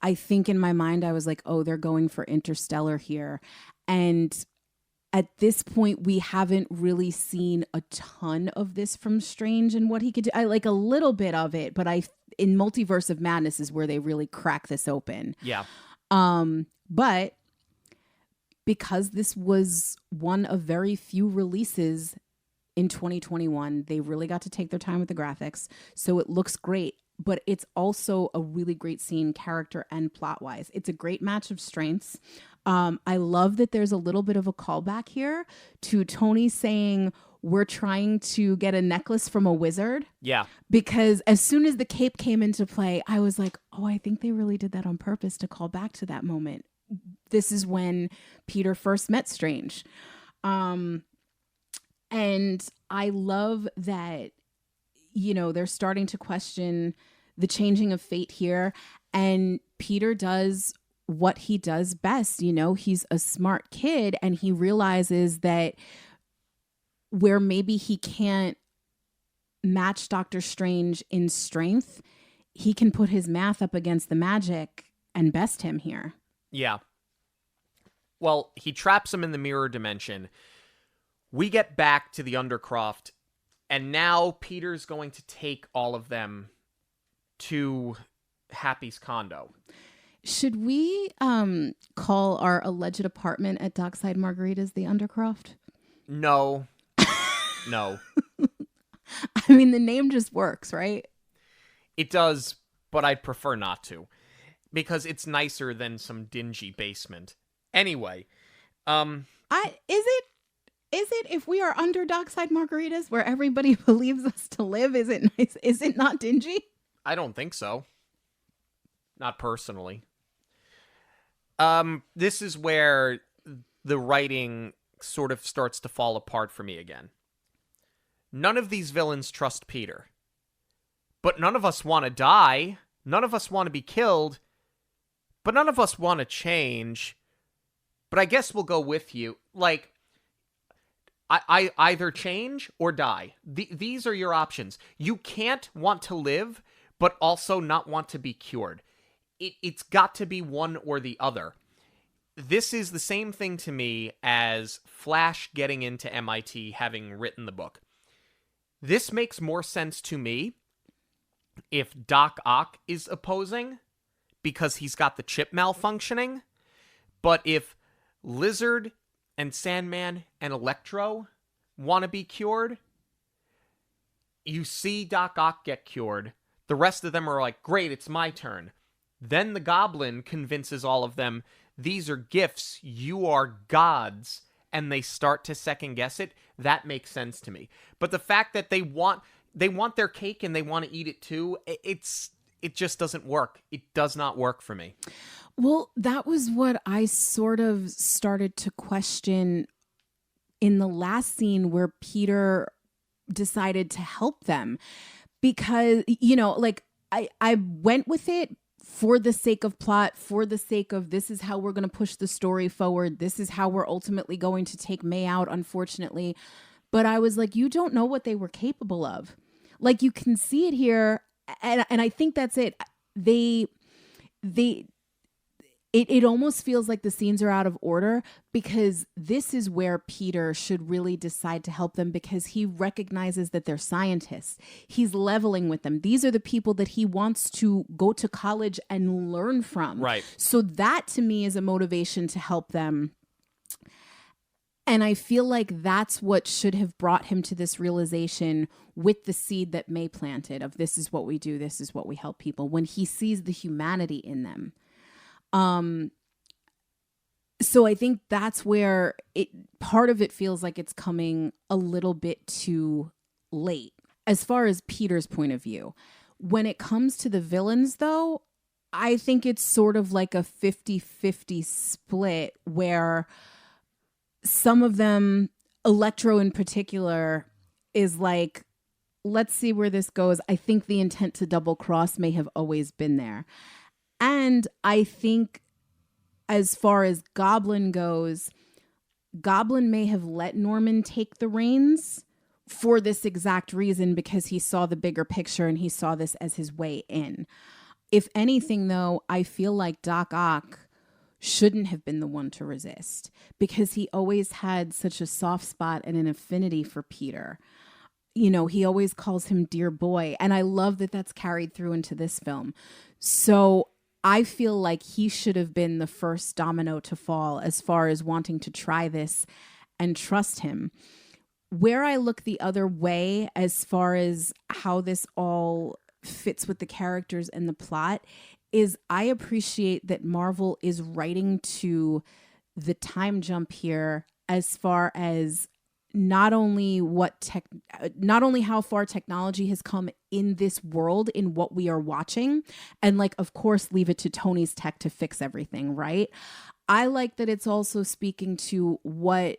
I think in my mind, I was like, oh, they're going for Interstellar here. And at this point, we haven't really seen a ton of this from Strange and what he could do. I like a little bit of it, but in Multiverse of Madness is where they really crack this open.
Yeah.
But because this was one of very few releases in 2021, they really got to take their time with the graphics. So it looks great. But it's also a really great scene, character and plot wise. It's a great match of strengths. I love that there's a little bit of a callback here to Tony saying, we're trying to get a necklace from a wizard.
Yeah.
Because as soon as the cape came into play, I was like, oh, I think they really did that on purpose to call back to that moment. This is when Peter first met Strange. And I love that, they're starting to question the changing of fate here. And Peter does what he does best. He's a smart kid, and he realizes that where maybe he can't match Doctor Strange in strength, he can put his math up against the magic and best him here.
Yeah. Well, he traps him in the mirror dimension. We get back to the Undercroft, and now Peter's going to take all of them to Happy's condo.
Should we call our alleged apartment at Dockside Margaritas the Undercroft?
No. No.
I mean, the name just works, right?
It does, but I'd prefer not to, because it's nicer than some dingy basement. Anyway,
Is it if we are under Dockside Margaritas where everybody believes us to live? Is it nice? Is it not dingy?
I don't think so. Not personally. This is where the writing sort of starts to fall apart for me again. None of these villains trust Peter. But none of us want to die. None of us want to be killed. But none of us want to change. But I guess we'll go with you. Like, I either change or die. These are your options. You can't want to live, but also not want to be cured. It's got to be one or the other. This is the same thing to me as Flash getting into MIT having written the book. This makes more sense to me if Doc Ock is opposing because he's got the chip malfunctioning. But if Lizard and Sandman and Electro want to be cured, you see Doc Ock get cured. The rest of them are like, great, it's my turn. Then the Goblin convinces all of them, these are gifts, you are gods, and they start to second guess it. That makes sense to me. But the fact that they want their cake and they want to eat it too, it just doesn't work. It does not work for me.
Well, that was what I sort of started to question in the last scene where Peter decided to help them. Because, like, I went with it for the sake of plot, for the sake of this is how we're going to push the story forward. This is how we're ultimately going to take May out, unfortunately. But I was like, you don't know what they were capable of. Like, you can see it here. And I think that's it. It almost feels like the scenes are out of order because this is where Peter should really decide to help them because he recognizes that they're scientists. He's leveling with them. These are the people that he wants to go to college and learn from.
Right.
So that to me is a motivation to help them. And I feel like that's what should have brought him to this realization with the seed that May planted of this is what we do, this is what we help people, when he sees the humanity in them. So I think that's where part of it feels like it's coming a little bit too late as far as Peter's point of view. When it comes to the villains, though, I think it's sort of like a 50-50 split where some of them, Electro in particular, is like, let's see where this goes. I think the intent to double cross may have always been there. And I think as far as Goblin goes, Goblin may have let Norman take the reins for this exact reason because he saw the bigger picture and he saw this as his way in. If anything, though, I feel like Doc Ock shouldn't have been the one to resist because he always had such a soft spot and an affinity for Peter. He always calls him dear boy. And I love that that's carried through into this film. So I feel like he should have been the first domino to fall as far as wanting to try this and trust him. Where I look the other way as far as how this all fits with the characters and the plot is I appreciate that Marvel is writing to the time jump here as far as not only how far technology has come in this world, in what we are watching, and like, of course, leave it to Tony's tech to fix everything, right? I like that it's also speaking to what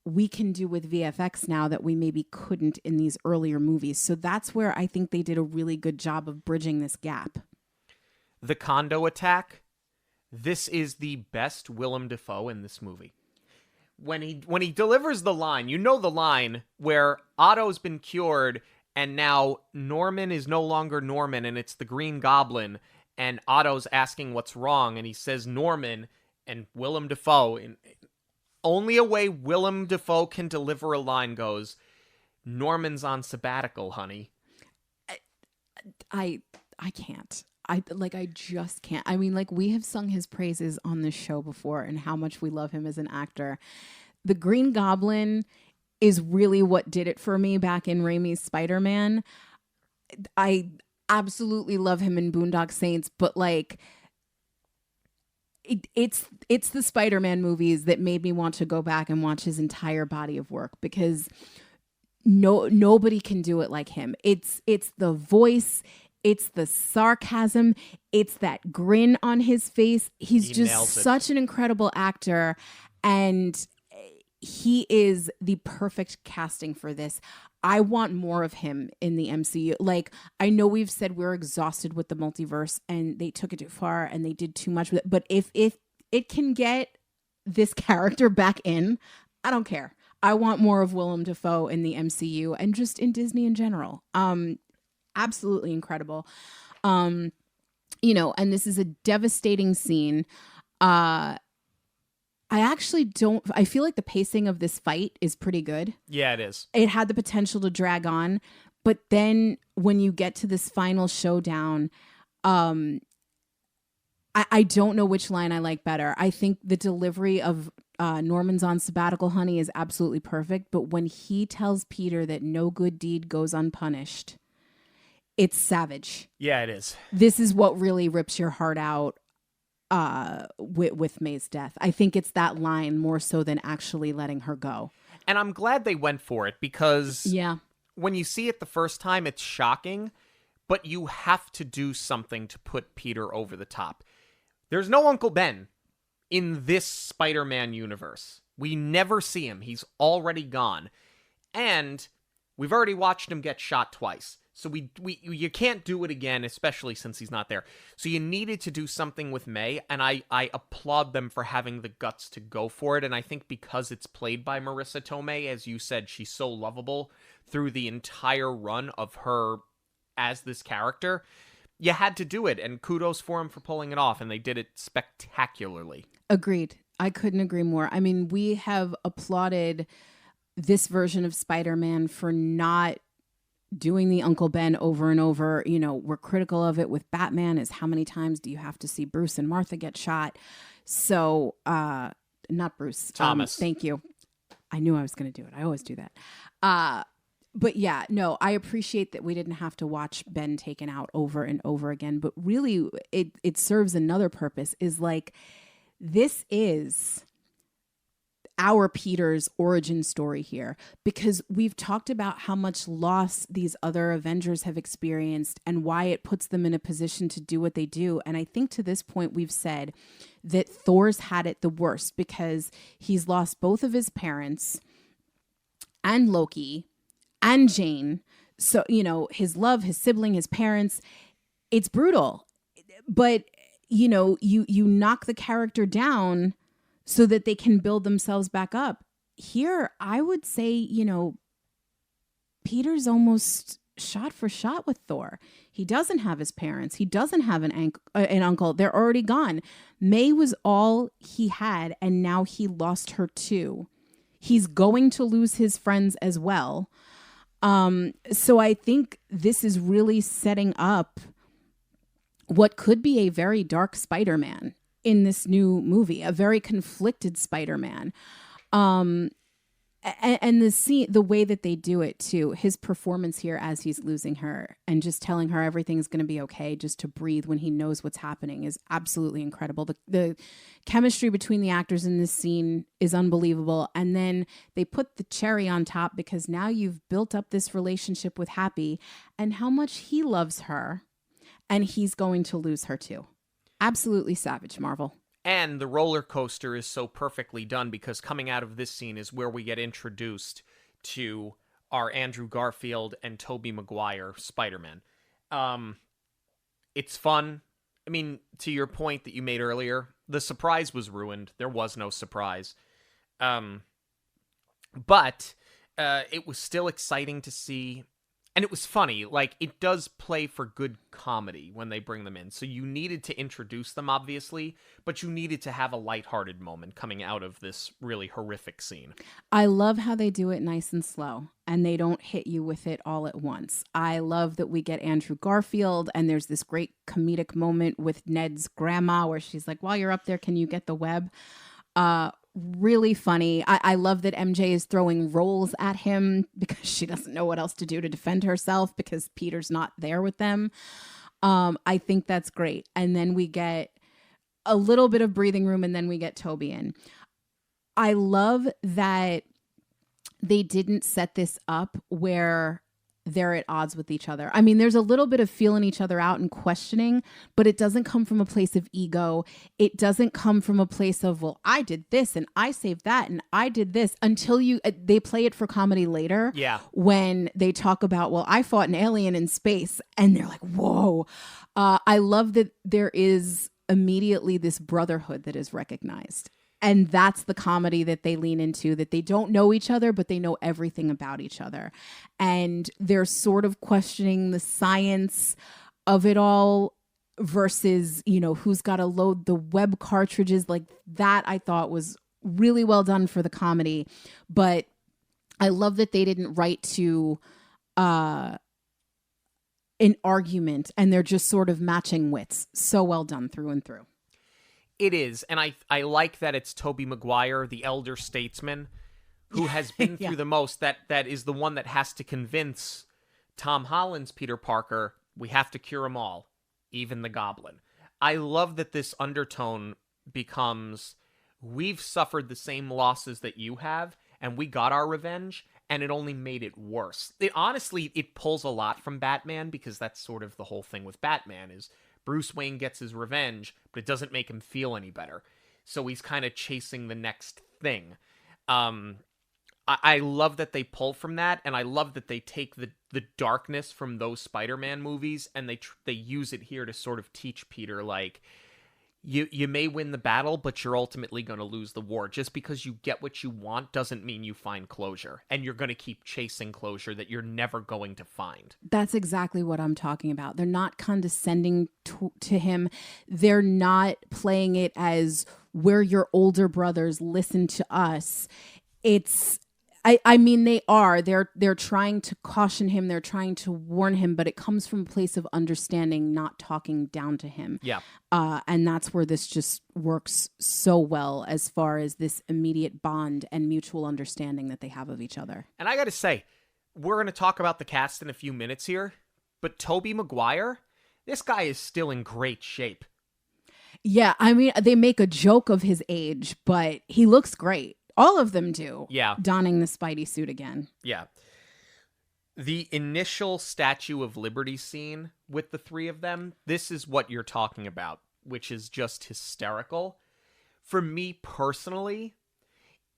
we can do with VFX now that we maybe couldn't in these earlier movies. So that's where I think they did a really good job of bridging this gap.
The condo attack, this is the best Willem Dafoe in this movie. When he delivers the line, the line where Otto's been cured and now Norman is no longer Norman and it's the Green Goblin and Otto's asking what's wrong and he says Norman and Willem Dafoe, in only a way Willem Dafoe can deliver a line goes, Norman's on sabbatical, honey.
I can't. I just can't. I mean, like, we have sung his praises on this show before and how much we love him as an actor. The Green Goblin is really what did it for me back in Raimi's Spider-Man. I absolutely love him in Boondock Saints, but like, it's the Spider-Man movies that made me want to go back and watch his entire body of work because nobody can do it like him. It's the voice. It's the sarcasm. It's that grin on his face. He's just such an incredible actor. And he is the perfect casting for this. I want more of him in the MCU. Like, I know we've said we're exhausted with the multiverse and they took it too far and they did too much with it. But if it can get this character back in, I don't care. I want more of Willem Dafoe in the MCU and just in Disney in general. Absolutely incredible. And this is a devastating scene. I feel like the pacing of this fight is pretty good.
Yeah, it is.
It had the potential to drag on, but then when you get to this final showdown, I don't know which line I like better. I think the delivery of Norman's on sabbatical, honey, is absolutely perfect. But when he tells Peter that no good deed goes unpunished, it's savage.
Yeah, it is.
This is what really rips your heart out. With May's death. I think it's that line more so than actually letting her go.
And I'm glad they went for it because
yeah,
when you see it the first time, it's shocking, but you have to do something to put Peter over the top. There's no Uncle Ben in this Spider-Man universe. We never see him. He's already gone. And we've already watched him get shot twice. So you can't do it again, especially since he's not there. So you needed to do something with May, and I applaud them for having the guts to go for it. And I think because it's played by Marissa Tomei, as you said, she's so lovable through the entire run of her as this character. You had to do it, and kudos for them for pulling it off, and they did it spectacularly.
Agreed. I couldn't agree more. I mean, we have applauded this version of Spider-Man for not doing the Uncle Ben over and over. We're critical of it with Batman is how many times do you have to see Bruce and Martha get shot? So, not Bruce.
Thomas.
Thank you. I knew I was going to do it. I always do that. But yeah, no, I appreciate that we didn't have to watch Ben taken out over and over again, but really it serves another purpose, is like, this is our Peter's origin story here, because we've talked about how much loss these other Avengers have experienced and why it puts them in a position to do what they do. And I think to this point we've said that Thor's had it the worst because he's lost both of his parents and Loki and Jane. So, his love, his sibling, his parents, it's brutal. But, you knock the character down so that they can build themselves back up. Here, I would say, Peter's almost shot for shot with Thor. He doesn't have his parents. He doesn't have an uncle. They're already gone. May was all he had, and now he lost her too. He's going to lose his friends as well. So I think this is really setting up what could be a very dark Spider-Man in this new movie, a very conflicted Spider-Man. And the way that they do it too, his performance here as he's losing her and just telling her everything's going to be okay, just to breathe when he knows what's happening, is absolutely incredible. The chemistry between the actors in this scene is unbelievable. And then they put the cherry on top because now you've built up this relationship with Happy and how much he loves her, and he's going to lose her too. Absolutely savage, Marvel.
And the roller coaster is so perfectly done because coming out of this scene is where we get introduced to our Andrew Garfield and Tobey Maguire Spider-Man. It's fun. I mean, to your point that you made earlier, the surprise was ruined. There was no surprise. But it was still exciting to see. And it was funny, like, it does play for good comedy when they bring them in. So you needed to introduce them, obviously, but you needed to have a lighthearted moment coming out of this really horrific scene.
I love how they do it nice and slow, and they don't hit you with it all at once. I love that we get Andrew Garfield, and there's this great comedic moment with Ned's grandma where she's like, while you're up there, can you get the web? Really funny. I love that MJ is throwing rolls at him because she doesn't know what else to do to defend herself because Peter's not there with them. I think that's great. And then we get a little bit of breathing room, and then we get Toby in. I love that they didn't set this up where they're at odds with each other. I mean, there's a little bit of feeling each other out and questioning, but it doesn't come from a place of ego. It doesn't come from a place of, well, I did this and I saved that and I did this, until they play it for comedy later.
Yeah.
When they talk about, well, I fought an alien in space, and they're like, whoa. I love that there is immediately this brotherhood that is recognized. And that's the comedy that they lean into, that they don't know each other, but they know everything about each other. And they're sort of questioning the science of it all versus, who's got to load the web cartridges. Like that, I thought was really well done for the comedy. But I love that they didn't write to an argument, and they're just sort of matching wits. So well done through and through.
It is, and I like that it's Tobey Maguire, the elder statesman, who has been through the most, that is the one that has to convince Tom Holland's Peter Parker, we have to cure them all, even the Goblin. I love that this undertone becomes, we've suffered the same losses that you have, and we got our revenge, and it only made it worse. Honestly, it pulls a lot from Batman, because that's sort of the whole thing with Batman is, Bruce Wayne gets his revenge, but it doesn't make him feel any better. So he's kind of chasing the next thing. I love that they pull from that, and I love that they take the darkness from those Spider-Man movies, and they use it here to sort of teach Peter, like, you may win the battle, but you're ultimately going to lose the war. Just because you get what you want doesn't mean you find closure. And you're going to keep chasing closure that you're never going to find.
That's exactly what I'm talking about. They're not condescending to him. They're not playing it as, we're your older brothers, listen to us. I mean, they are. They're trying to caution him. They're trying to warn him, but it comes from a place of understanding, not talking down to him.
Yeah.
And that's where this just works so well, as far as this immediate bond and mutual understanding that they have of each other.
And I got to say, we're going to talk about the cast in a few minutes here, but Tobey Maguire, this guy is still in great shape.
Yeah, I mean, they make a joke of his age, but he looks great. All of them do.
Yeah.
Donning the Spidey suit again.
Yeah. The initial Statue of Liberty scene with the three of them, this is what you're talking about, which is just hysterical. For me personally,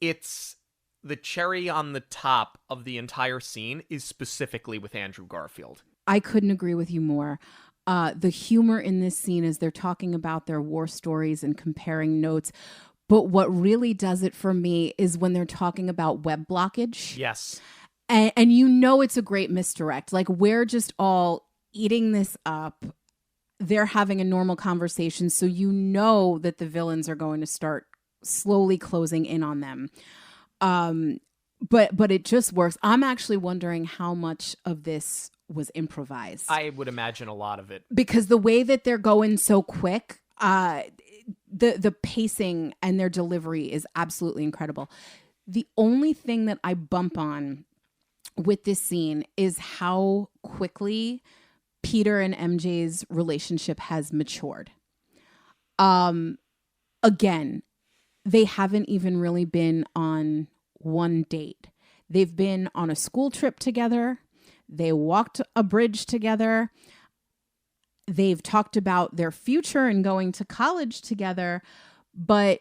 it's the cherry on the top of the entire scene is specifically with Andrew Garfield.
I couldn't agree with you more. The humor in this scene is they're talking about their war stories and comparing notes. But what really does it for me is when they're talking about web blockage.
Yes.
And it's a great misdirect. Like, we're just all eating this up. They're having a normal conversation. So that the villains are going to start slowly closing in on them. But it just works. I'm actually wondering how much of this was improvised.
I would imagine a lot of it.
Because the way that they're going so quick, the pacing and their delivery is absolutely incredible. The only thing that I bump on with this scene is how quickly Peter and MJ's relationship has matured. Again, they haven't even really been on one date. They've been on a school trip together. They walked a bridge together. They've talked about their future and going to college together, but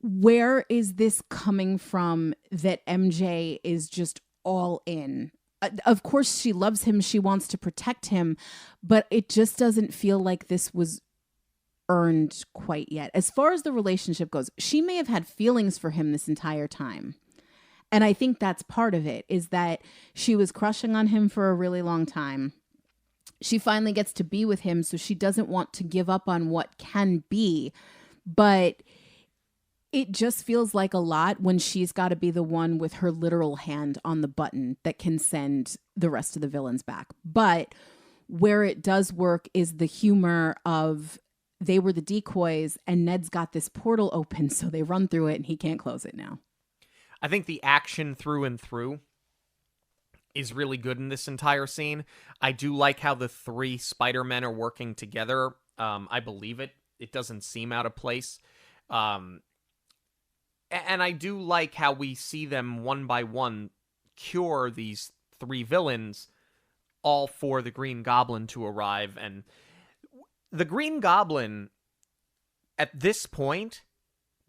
where is this coming from that MJ is just all in? Of course, she loves him. She wants to protect him, but it just doesn't feel like this was earned quite yet. As far as the relationship goes, she may have had feelings for him this entire time. And I think that's part of it, is that she was crushing on him for a really long time. She finally gets to be with him, so she doesn't want to give up on what can be. But it just feels like a lot when she's got to be the one with her literal hand on the button that can send the rest of the villains back. But where it does work is the humor of they were the decoys and Ned's got this portal open, so they run through it and he can't close it now.
I think the action through and through is really good in this entire scene. I do like how the three Spider-Men are working together. I believe it. It doesn't seem out of place. And I do like how we see them one by one cure these three villains, all for the Green Goblin to arrive. And the Green Goblin, at this point,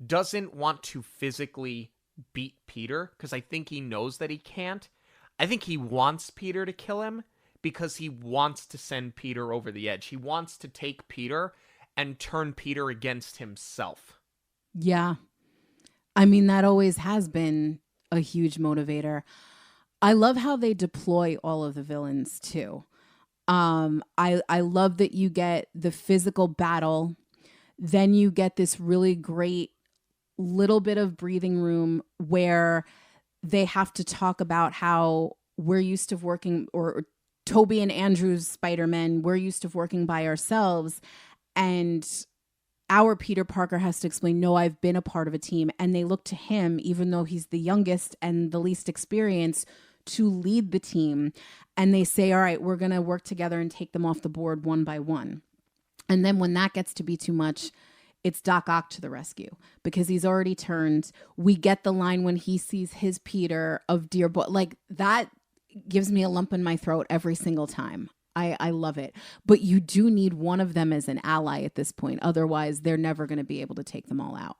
doesn't want to physically beat Peter, because I think he knows that he can't. I think he wants Peter to kill him because he wants to send Peter over the edge. He wants to take Peter and turn Peter against himself.
Yeah. I mean, that always has been a huge motivator. I love how they deploy all of the villains too. I love that you get the physical battle. Then you get this really great little bit of breathing room where they have to talk about how we're used to working, or Toby and Andrew's Spider-Man, we're used to working by ourselves. And our Peter Parker has to explain, no, I've been a part of a team. And they look to him, even though he's the youngest and the least experienced, to lead the team. And they say, all right, we're going to work together and take them off the board one by one. And then when that gets to be too much, it's Doc Ock to the rescue, because he's already turned. We get the line when he sees his Peter of Dear Boy. Like, that gives me a lump in my throat every single time. I love it. But you do need one of them as an ally at this point. Otherwise, they're never going to be able to take them all out.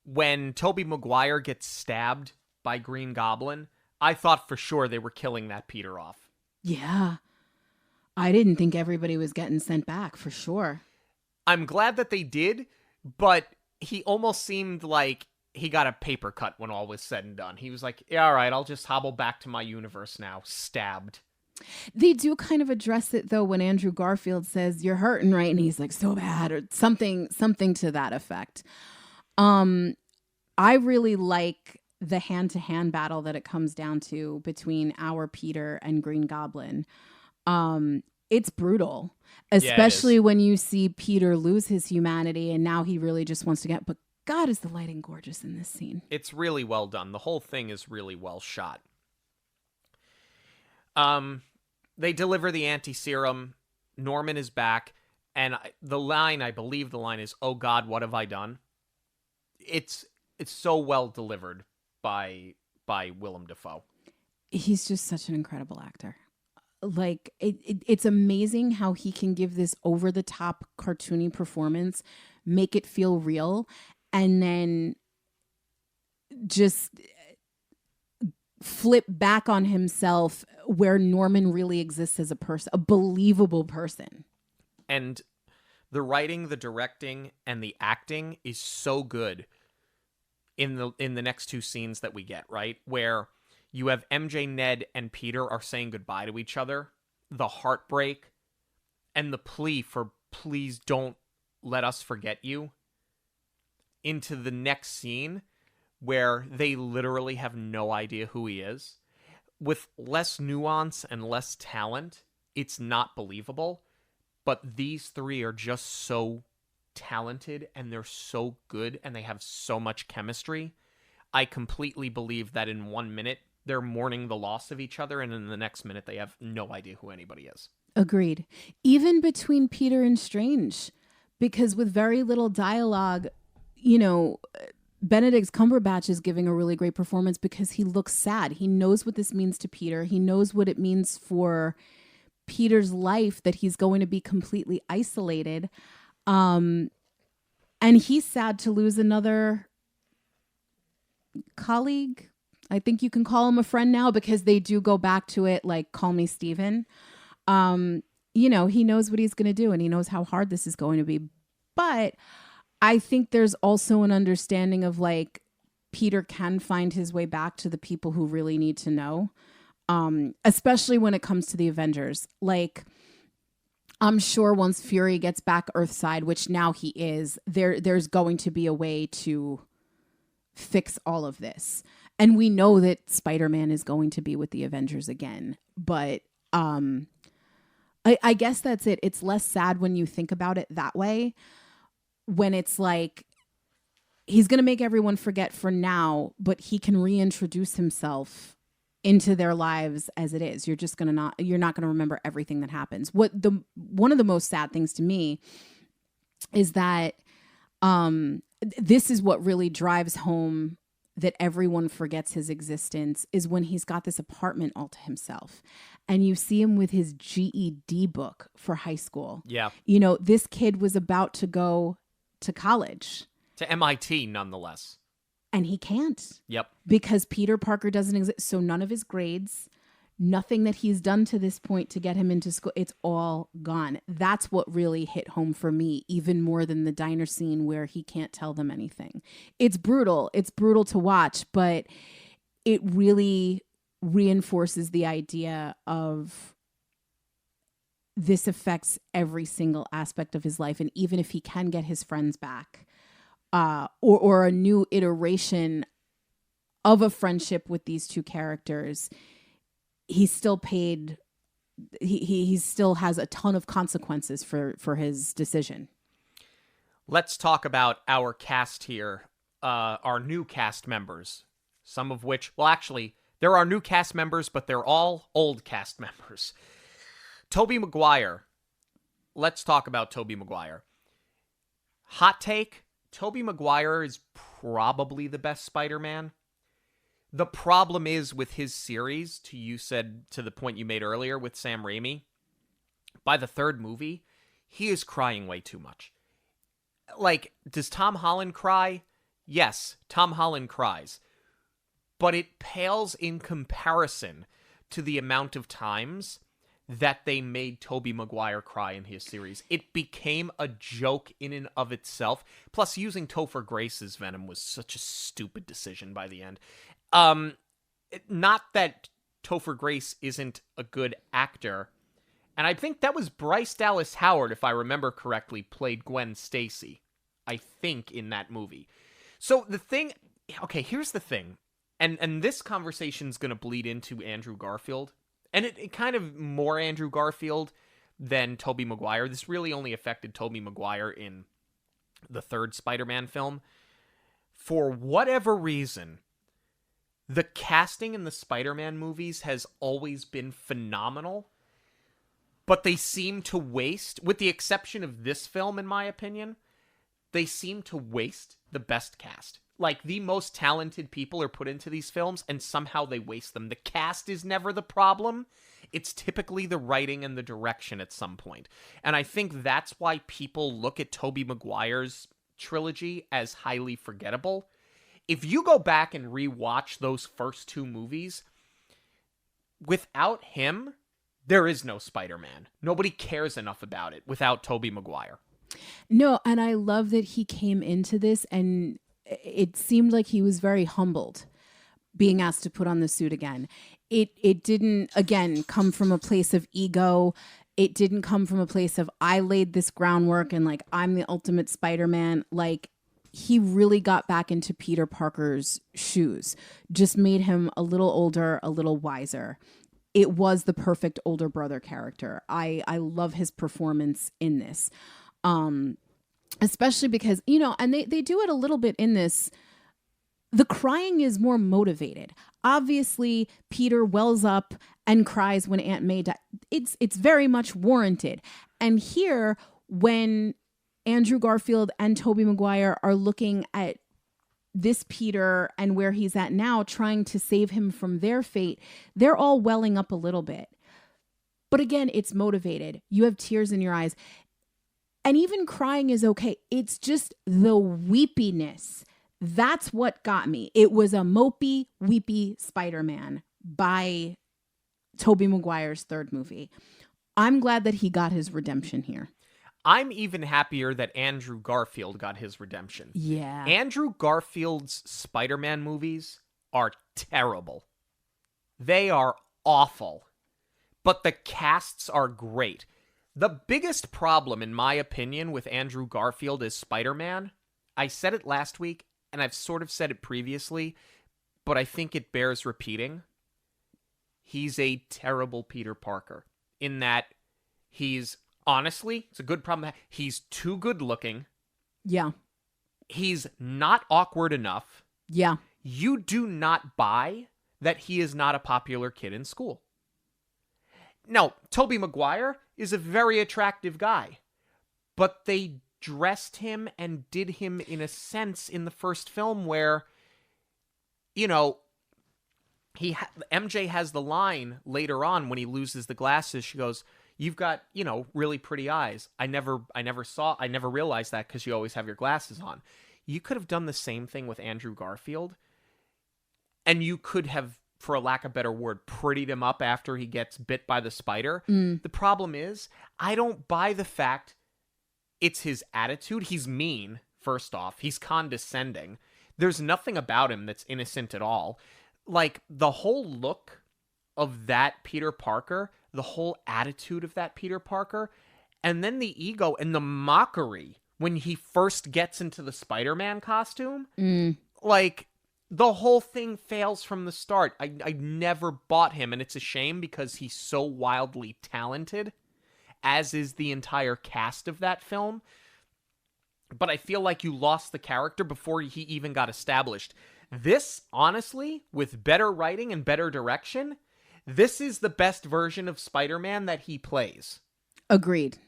When Tobey Maguire gets stabbed by Green Goblin, I thought for sure they were killing that Peter off.
Yeah. I didn't think everybody was getting sent back, for sure.
I'm glad that they did, but he almost seemed like he got a paper cut when all was said and done. He was like, yeah, all right, I'll just hobble back to my universe now. Stabbed.
They do kind of address it, though, when Andrew Garfield says, you're hurting, right? And he's like, so bad, or something to that effect. I really like the hand-to-hand battle that it comes down to between our Peter and Green Goblin. It's brutal, especially when you see Peter lose his humanity and now he really just wants to get, but God, is the lighting gorgeous in this scene.
It's really well done. The whole thing is really well shot. They deliver the anti-serum. Norman is back. And I believe the line is, oh God, what have I done? It's so well delivered by Willem Dafoe.
He's just such an incredible actor. Like, it's amazing how he can give this over-the-top cartoony performance, make it feel real, and then just flip back on himself where Norman really exists as a person, a believable person.
And the writing, the directing, and the acting is so good in the next two scenes that we get, right? Where you have MJ, Ned, and Peter are saying goodbye to each other, the heartbreak, and the plea for please don't let us forget you, into the next scene where they literally have no idea who he is. With less nuance and less talent, it's not believable, but these three are just so talented and they're so good and they have so much chemistry. I completely believe that in 1 minute they're mourning the loss of each other, and in the next minute they have no idea who anybody is.
Agreed. Even between Peter and Strange, because with very little dialogue, Benedict Cumberbatch is giving a really great performance because he looks sad. He knows what this means to Peter. He knows what it means for Peter's life, that he's going to be completely isolated. And he's sad to lose another colleague. I think you can call him a friend now, because they do go back to it like, call me Steven. He knows what he's going to do and he knows how hard this is going to be. But I think there's also an understanding of like, Peter can find his way back to the people who really need to know, especially when it comes to the Avengers. Like, I'm sure once Fury gets back Earthside, which now he is, there's going to be a way to fix all of this. And we know that Spider-Man is going to be with the Avengers again. But I guess that's it. It's less sad when you think about it that way. When it's like, he's going to make everyone forget for now, but he can reintroduce himself into their lives as it is. You're not going to remember everything that happens. One of the most sad things to me is that this is what really drives home that everyone forgets his existence is when he's got this apartment all to himself. And you see him with his GED book for high school.
Yeah.
You know, this kid was about to go to college.
To MIT, nonetheless.
And he can't.
Yep.
Because Peter Parker doesn't exist. So none of his grades, nothing that he's done to this point to get him into school, it's all gone. That's what really hit home for me, even more than the diner scene where he can't tell them anything. It's brutal. It's brutal to watch, but it really reinforces the idea of this affects every single aspect of his life. And even if he can get his friends back, or a new iteration of a friendship with these two characters, he's still paid. He still has a ton of consequences for his decision.
Let's talk about our cast here, our new cast members. Some of which, well, actually, there are new cast members, but they're all old cast members. Tobey Maguire. Let's talk about Tobey Maguire. Hot take: Tobey Maguire is probably the best Spider-Man. The problem is with his series, to the point you made earlier with Sam Raimi, by the third movie, he is crying way too much. Like, does Tom Holland cry? Yes, Tom Holland cries. But it pales in comparison to the amount of times that they made Tobey Maguire cry in his series. It became a joke in and of itself. Plus, using Topher Grace's Venom was such a stupid decision by the end. Not that Topher Grace isn't a good actor. And I think that was Bryce Dallas Howard, if I remember correctly, played Gwen Stacy, I think, in that movie. So the thing... Okay, here's the thing. And this conversation's going to bleed into Andrew Garfield. And it kind of more Andrew Garfield than Tobey Maguire. This really only affected Tobey Maguire in the third Spider-Man film. For whatever reason, the casting in the Spider-Man movies has always been phenomenal. But they seem to waste, with the exception of this film, in my opinion, they seem to waste the best cast. Like, the most talented people are put into these films, and somehow they waste them. The cast is never the problem. It's typically the writing and the direction at some point. And I think that's why people look at Tobey Maguire's trilogy as highly forgettable. If you go back and rewatch those first two movies, without him, there is no Spider-Man. Nobody cares enough about it without Tobey Maguire.
No, and I love that he came into this and it seemed like he was very humbled being asked to put on the suit again. It didn't, again, come from a place of ego. It didn't come from a place of, I laid this groundwork and like, I'm the ultimate Spider-Man. Like, he really got back into Peter Parker's shoes, just made him a little older, a little wiser. It was the perfect older brother character. I love his performance in this. Especially because, you know, and they do it a little bit in this. The crying is more motivated. Obviously, Peter wells up and cries when Aunt May died. It's very much warranted. And here, when Andrew Garfield and Tobey Maguire are looking at this Peter and where he's at now, trying to save him from their fate, they're all welling up a little bit. But again, it's motivated. You have tears in your eyes. And even crying is okay. It's just the weepiness. That's what got me. It was a mopey, weepy Spider-Man by Tobey Maguire's third movie. I'm glad that he got his redemption here.
I'm even happier that Andrew Garfield got his redemption.
Yeah.
Andrew Garfield's Spider-Man movies are terrible. They are awful. But the casts are great. The biggest problem, in my opinion, with Andrew Garfield as Spider-Man, I said it last week, and I've sort of said it previously, but I think it bears repeating. He's a terrible Peter Parker, in that he's, honestly, it's a good problem. He's too good looking.
Yeah.
He's not awkward enough.
Yeah.
You do not buy that he is not a popular kid in school. Now, Tobey Maguire is a very attractive guy, but they dressed him and did him in a sense in the first film where you know, MJ has the line later on when he loses the glasses. She goes, "You've got, you know, really pretty eyes. I never realized that because you always have your glasses on." You could have done the same thing with Andrew Garfield, and you could have, for a lack of a better word, prettied him up after he gets bit by the spider. The problem is, I don't buy the fact it's his attitude. He's mean, first off. He's condescending. There's nothing about him that's innocent at all. Like, the whole look of that Peter Parker, the whole attitude of that Peter Parker, and then the ego and the mockery when he first gets into the Spider-Man costume, like, the whole thing fails from the start. I never bought him, and it's a shame because he's so wildly talented, as is the entire cast of that film. But I feel like you lost the character before he even got established. This, honestly, with better writing and better direction, this is the best version of Spider-Man that he plays. Agreed.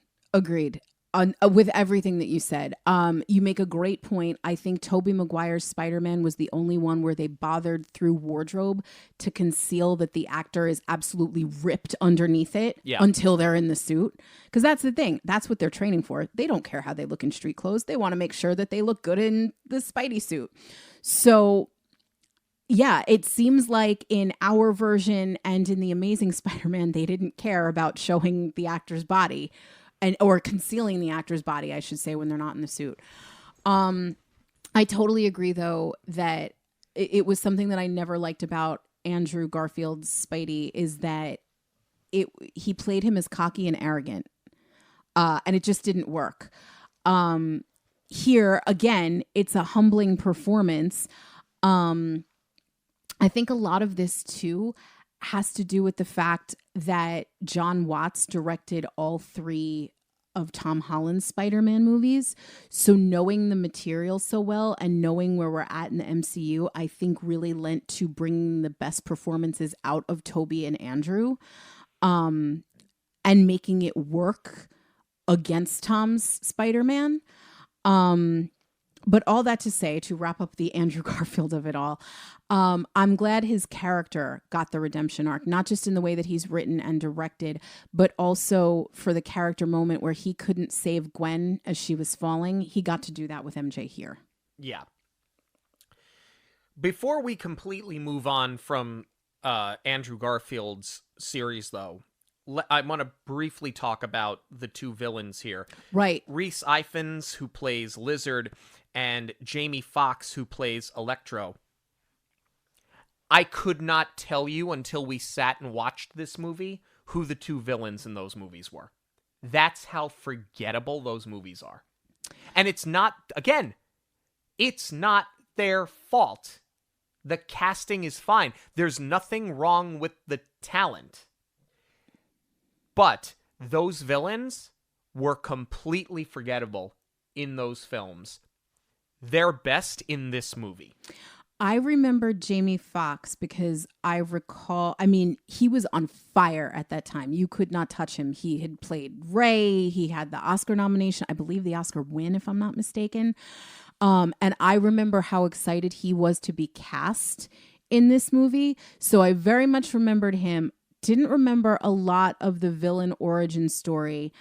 With everything that you said. You make a great point. I think Tobey Maguire's Spider-Man was the only one where they bothered through wardrobe to conceal that the actor is absolutely ripped underneath it until they're in the suit. Because that's the thing. That's what they're training for. They don't care how they look in street clothes. They want to make sure that they look good in the Spidey suit. So, yeah, it seems like in our version and in The Amazing Spider-Man, they didn't care about showing the actor's body. Or concealing the actor's body, I should say, when they're not in the suit. I totally agree, though, that it was something that I never liked about Andrew Garfield's Spidey is that he played him as cocky and arrogant, and it just didn't work. Here, again, it's a humbling performance. I think a lot of this, too, has to do with the fact that John Watts directed all 3 of Tom Holland's Spider-Man movies. So knowing the material so well and knowing where we're at in the MCU, I think really lent to bringing the best performances out of Tobey and Andrew, and making it work against Tom's Spider-Man. But all that to say, to wrap up the Andrew Garfield of it all, I'm glad his character got the redemption arc, not just in the way that he's written and directed, but also for the character moment where he couldn't save Gwen as she was falling. He got to do that with MJ here.
Yeah. Before we completely move on from Andrew Garfield's series, though, I want to briefly talk about the 2 villains here.
Right.
Rhys Ifans, who plays Lizard, and Jamie Foxx, who plays Electro. I could not tell you until we sat and watched this movie who the 2 villains in those movies were. That's how forgettable those movies are. And it's not, again, it's not their fault. The casting is fine. There's nothing wrong with the talent. But those villains were completely forgettable in those films. They're best in this movie.
I remember Jamie Foxx because I recall, he was on fire at that time. You could not touch him. He had played Ray. He had the Oscar nomination. I believe the Oscar win, if I'm not mistaken. And I remember how excited he was to be cast in this movie. So I very much remembered him. Didn't remember a lot of the villain origin story.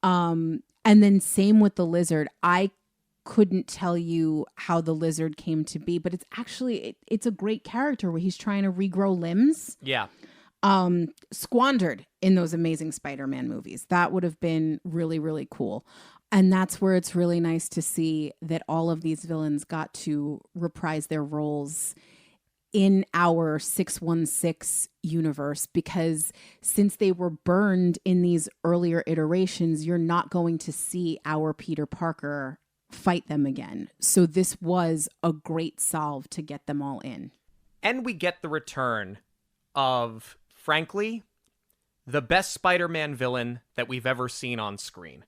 And then same with the Lizard. I couldn't tell you how the Lizard came to be, but it's actually, it's a great character where he's trying to regrow limbs.
Yeah.
Squandered in those Amazing Spider-Man movies. That would have been really, really cool. And that's where it's really nice to see that all of these villains got to reprise their roles in our 616 universe, because since they were burned in these earlier iterations, you're not going to see our Peter Parker fight them again. So this was a great solve to get them all in.
And we get the return of, frankly, the best Spider-Man villain that we've ever seen on screen.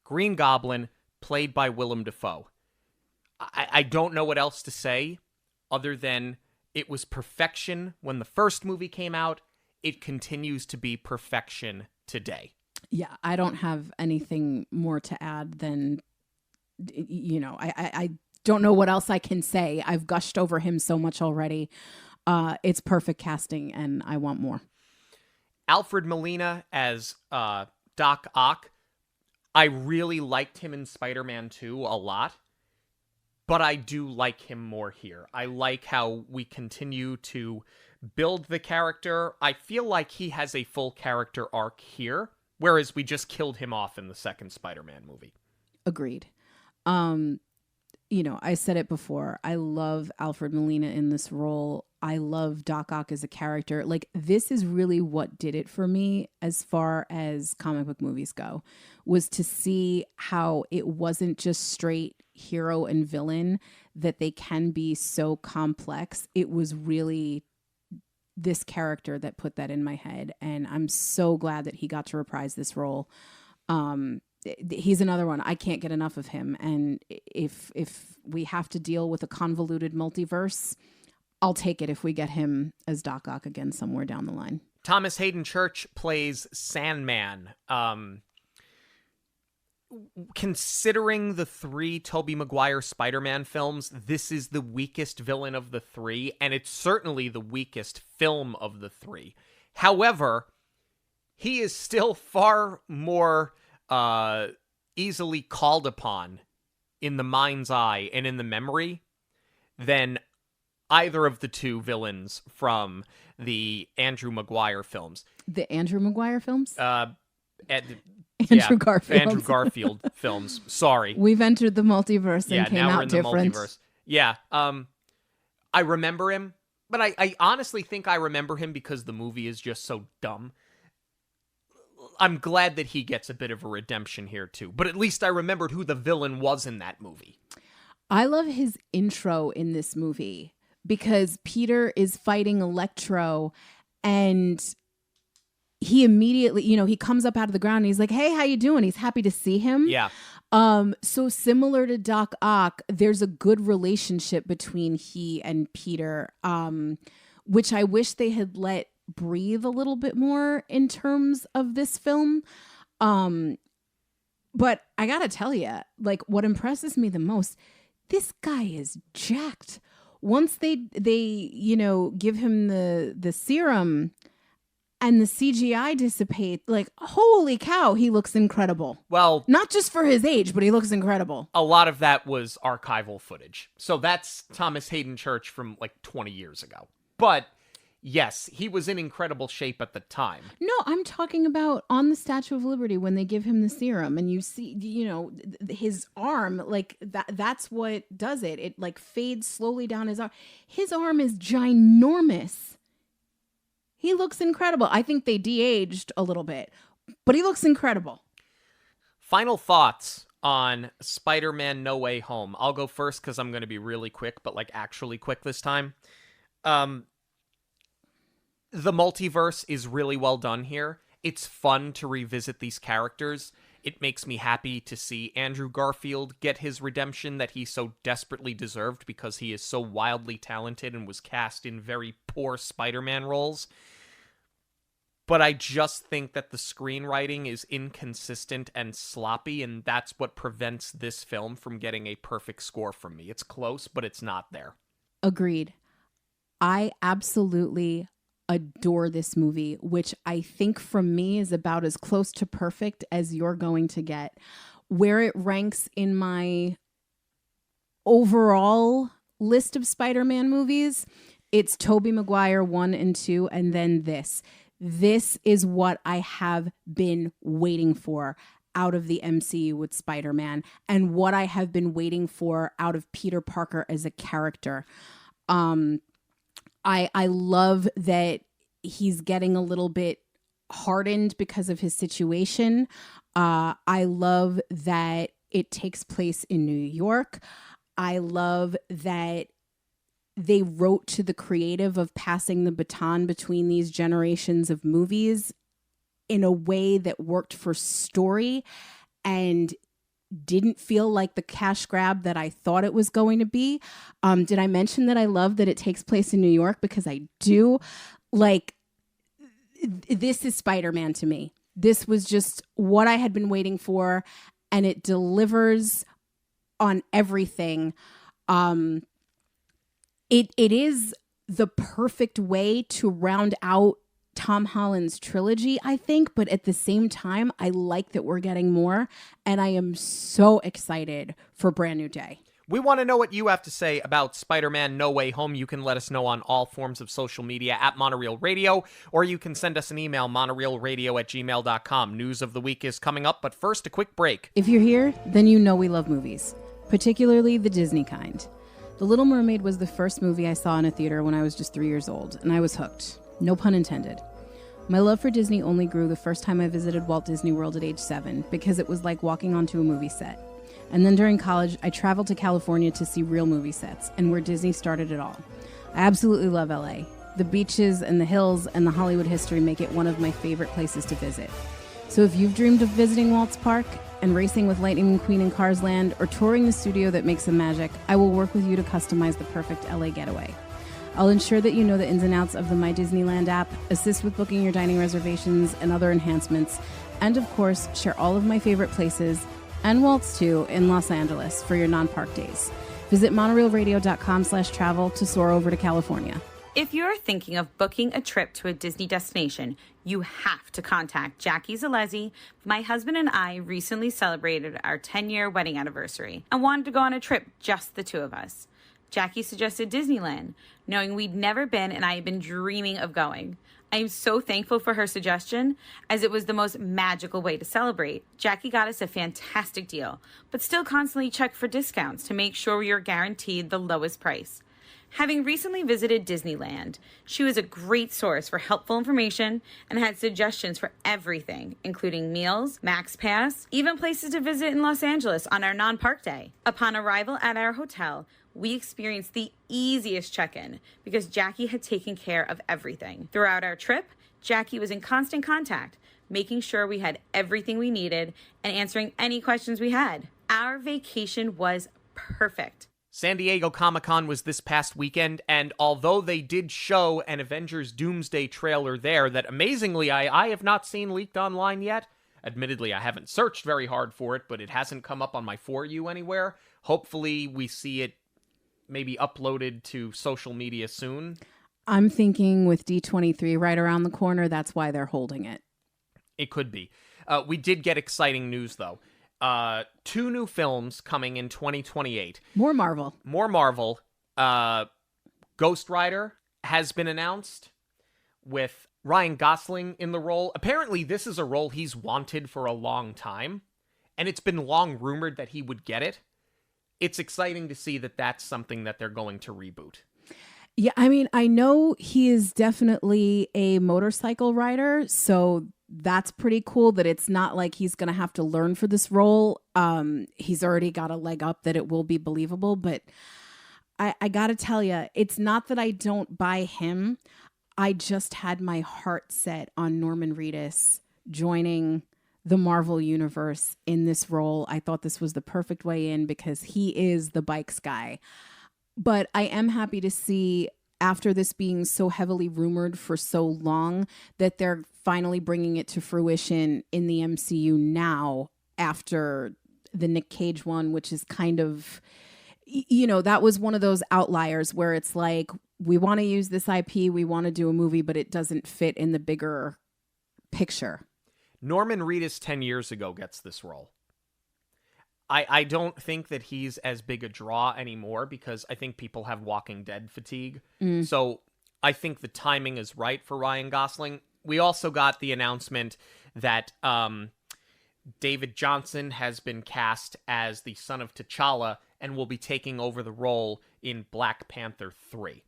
Green Goblin, played by Willem Dafoe. I don't know what else to say other than it was perfection when the first movie came out. It continues to be perfection today.
Yeah, I don't have anything more to add than, I don't know what else I can say. I've gushed over him so much already. It's perfect casting, and I want more.
Alfred Molina as Doc Ock. I really liked him in Spider-Man 2 a lot, but I do like him more here. I like how we continue to build the character. I feel like he has a full character arc here, whereas we just killed him off in the second Spider-Man movie.
Agreed. I said it before. I love Alfred Molina in this role. I love Doc Ock as a character. Like, this is really what did it for me as far as comic book movies go, was to see how it wasn't just straight hero and villain, that they can be so complex. It was really this character that put that in my head. And I'm so glad that he got to reprise this role. He's another one. I can't get enough of him. And if we have to deal with a convoluted multiverse, I'll take it if we get him as Doc Ock again somewhere down the line.
Thomas Hayden Church plays Sandman. Considering the 3 Tobey Maguire Spider-Man films, this is the weakest villain of the 3, and it's certainly the weakest film of the 3. However, he is still far more easily called upon in the mind's eye and in the memory than either of the 2 villains from the Andrew Maguire films.
The Andrew Maguire films?
Andrew
Garfield
films. Sorry.
We've entered the multiverse and came
now
out
we're in
different.
The multiverse. Yeah. I remember him, but I honestly think I remember him because the movie is just so dumb. I'm glad that he gets a bit of a redemption here too, but at least I remembered who the villain was in that movie.
I love his intro in this movie because Peter is fighting Electro, and he immediately, he comes up out of the ground and he's like, "Hey, how you doing?" He's happy to see him.
Yeah.
So similar to Doc Ock, there's a good relationship between he and Peter, which I wish they had let breathe a little bit more in terms of this film. But I gotta tell you, like, what impresses me the most, this guy is jacked. Once they give him the serum and the CGI dissipate, like, holy cow, he looks incredible.
Well,
not just for his age, but he looks incredible.
A lot of that was archival footage. So that's Thomas Hayden Church from like 20 years ago. But yes, he was in incredible shape at the time.
No, I'm talking about on the Statue of Liberty when they give him the serum and you see, his arm, like that's what does it. It like fades slowly down his arm. His arm is ginormous. He looks incredible. I think they de-aged a little bit, but he looks incredible.
Final thoughts on Spider-Man No Way Home. I'll go first because I'm going to be really quick, but like actually quick this time. The multiverse is really well done here. It's fun to revisit these characters. It makes me happy to see Andrew Garfield get his redemption that he so desperately deserved because he is so wildly talented and was cast in very poor Spider-Man roles. But I just think that the screenwriting is inconsistent and sloppy, and that's what prevents this film from getting a perfect score from me. It's close, but it's not there.
Agreed. I absolutely adore this movie, which I think from me is about as close to perfect as you're going to get. Where it ranks in my overall list of Spider-Man movies, it's Tobey Maguire 1 and 2, and then this. This is what I have been waiting for out of the MCU with Spider-Man, and what I have been waiting for out of Peter Parker as a character. I love that he's getting a little bit hardened because of his situation. I love that it takes place in New York. I love that they wrote to the creative of passing the baton between these generations of movies in a way that worked for story and didn't feel like the cash grab that I thought it was going to be. Did I mention that I love that it takes place in New York? Because I do. Like, this is Spider-Man to me. This was just what I had been waiting for, and it delivers on everything. It is the perfect way to round out Tom Holland's trilogy, I think, but at the same time, I like that we're getting more, and I am so excited for Brand New Day.
We want to know what you have to say about Spider-Man No Way Home. You can let us know on all forms of social media at Monoreel Radio, or you can send us an email, monoreelradio@gmail.com. News of the week is coming up, but first, a quick break.
If you're here, then you know we love movies, particularly the Disney kind. The Little Mermaid was the first movie I saw in a theater when I was just 3 years old, and I was hooked. No pun intended. My love for Disney only grew the first time I visited Walt Disney World at age 7, because it was like walking onto a movie set. And then during college, I traveled to California to see real movie sets, and where Disney started it all. I absolutely love LA. The beaches and the hills and the Hollywood history make it one of my favorite places to visit. So if you've dreamed of visiting Walt's Park and racing with Lightning McQueen in Cars Land, or touring the studio that makes them magic, I will work with you to customize the perfect LA getaway. I'll ensure that you know the ins and outs of the My Disneyland app, assist with booking your dining reservations and other enhancements, and of course, share all of my favorite places, and Walt's too, in Los Angeles for your non-park days. Visit monoreelradio.com/travel to soar over to California.
If you're thinking of booking a trip to a Disney destination, you have to contact Jackie Zalezi. My husband and I recently celebrated our 10-year wedding anniversary and wanted to go on a trip, just the two of us. Jackie suggested Disneyland, knowing we'd never been and I had been dreaming of going. I am so thankful for her suggestion, as it was the most magical way to celebrate. Jackie got us a fantastic deal, but still constantly checked for discounts to make sure we are guaranteed the lowest price. Having recently visited Disneyland, she was a great source for helpful information and had suggestions for everything, including meals, Max Pass, even places to visit in Los Angeles on our non-park day. Upon arrival at our hotel, we experienced the easiest check-in because Jackie had taken care of everything. Throughout our trip, Jackie was in constant contact, making sure we had everything we needed and answering any questions we had. Our vacation was perfect.
San Diego Comic-Con was this past weekend, and although they did show an Avengers Doomsday trailer there that amazingly I have not seen leaked online yet, admittedly I haven't searched very hard for it, but it hasn't come up on my For You anywhere. Hopefully we see it maybe uploaded to social media soon.
I'm thinking with D23 right around the corner, that's why they're holding it.
It could be. We did get exciting news, though. 2 new films coming in 2028.
More Marvel.
Ghost Rider has been announced with Ryan Gosling in the role. Apparently, this is a role he's wanted for a long time, and it's been long rumored that he would get it. It's exciting to see that that's something that they're going to reboot.
Yeah, I mean, I know he is definitely a motorcycle rider, so that's pretty cool that it's not like he's going to have to learn for this role. He's already got a leg up that it will be believable, but I got to tell you, it's not that I don't buy him. I just had my heart set on Norman Reedus joining the Marvel Universe in this role. I thought this was the perfect way in because he is the bikes guy. But I am happy to see, after this being so heavily rumored for so long, that they're finally bringing it to fruition in the MCU now after the Nick Cage one, which is kind of, you know, that was one of those outliers where it's like, we want to use this IP, we want to do a movie, but it doesn't fit in the bigger picture.
Norman Reedus 10 years ago gets this role. I don't think that he's as big a draw anymore because I think people have Walking Dead fatigue. So I think the timing is right for Ryan Gosling. We also got the announcement that David Johnson has been cast as the son of T'Challa and will be taking over the role in Black Panther 3.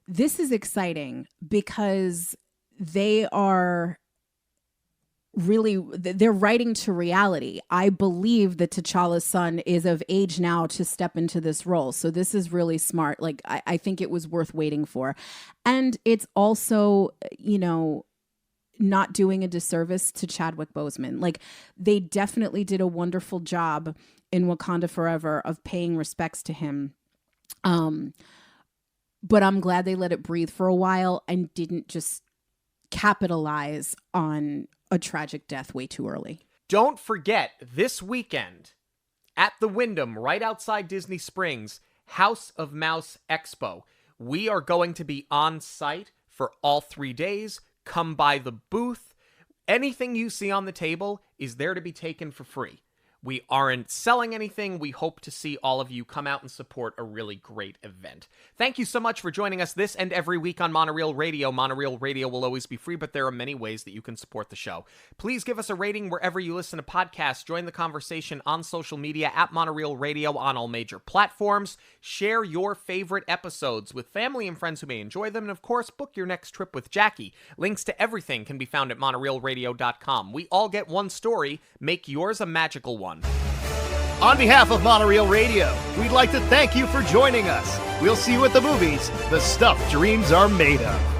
This is exciting because they're writing to reality. I believe that T'Challa's son is of age now to step into this role. So this is really smart. Like, I think it was worth waiting for. And it's also, you know, not doing a disservice to Chadwick Boseman. Like, they definitely did a wonderful job in Wakanda Forever of paying respects to him. But I'm glad they let it breathe for a while and didn't just capitalize on a tragic death way too early.
Don't forget, this weekend, at the Wyndham, right outside Disney Springs, House of Mouse Expo. We are going to be on site for all 3 days. Come by the booth. Anything you see on the table is there to be taken for free. We aren't selling anything. We hope to see all of you come out and support a really great event. Thank you so much for joining us this and every week on Monoreel Radio. Monoreel Radio will always be free, but there are many ways that you can support the show. Please give us a rating wherever you listen to podcasts. Join the conversation on social media at Monoreel Radio on all major platforms. Share your favorite episodes with family and friends who may enjoy them. And of course, book your next trip with Jackie. Links to everything can be found at monoreelradio.com. We all get one story. Make yours a magical one.
On behalf of Monoreel Radio, we'd like to thank you for joining us. We'll see you at the movies, the stuff dreams are made of.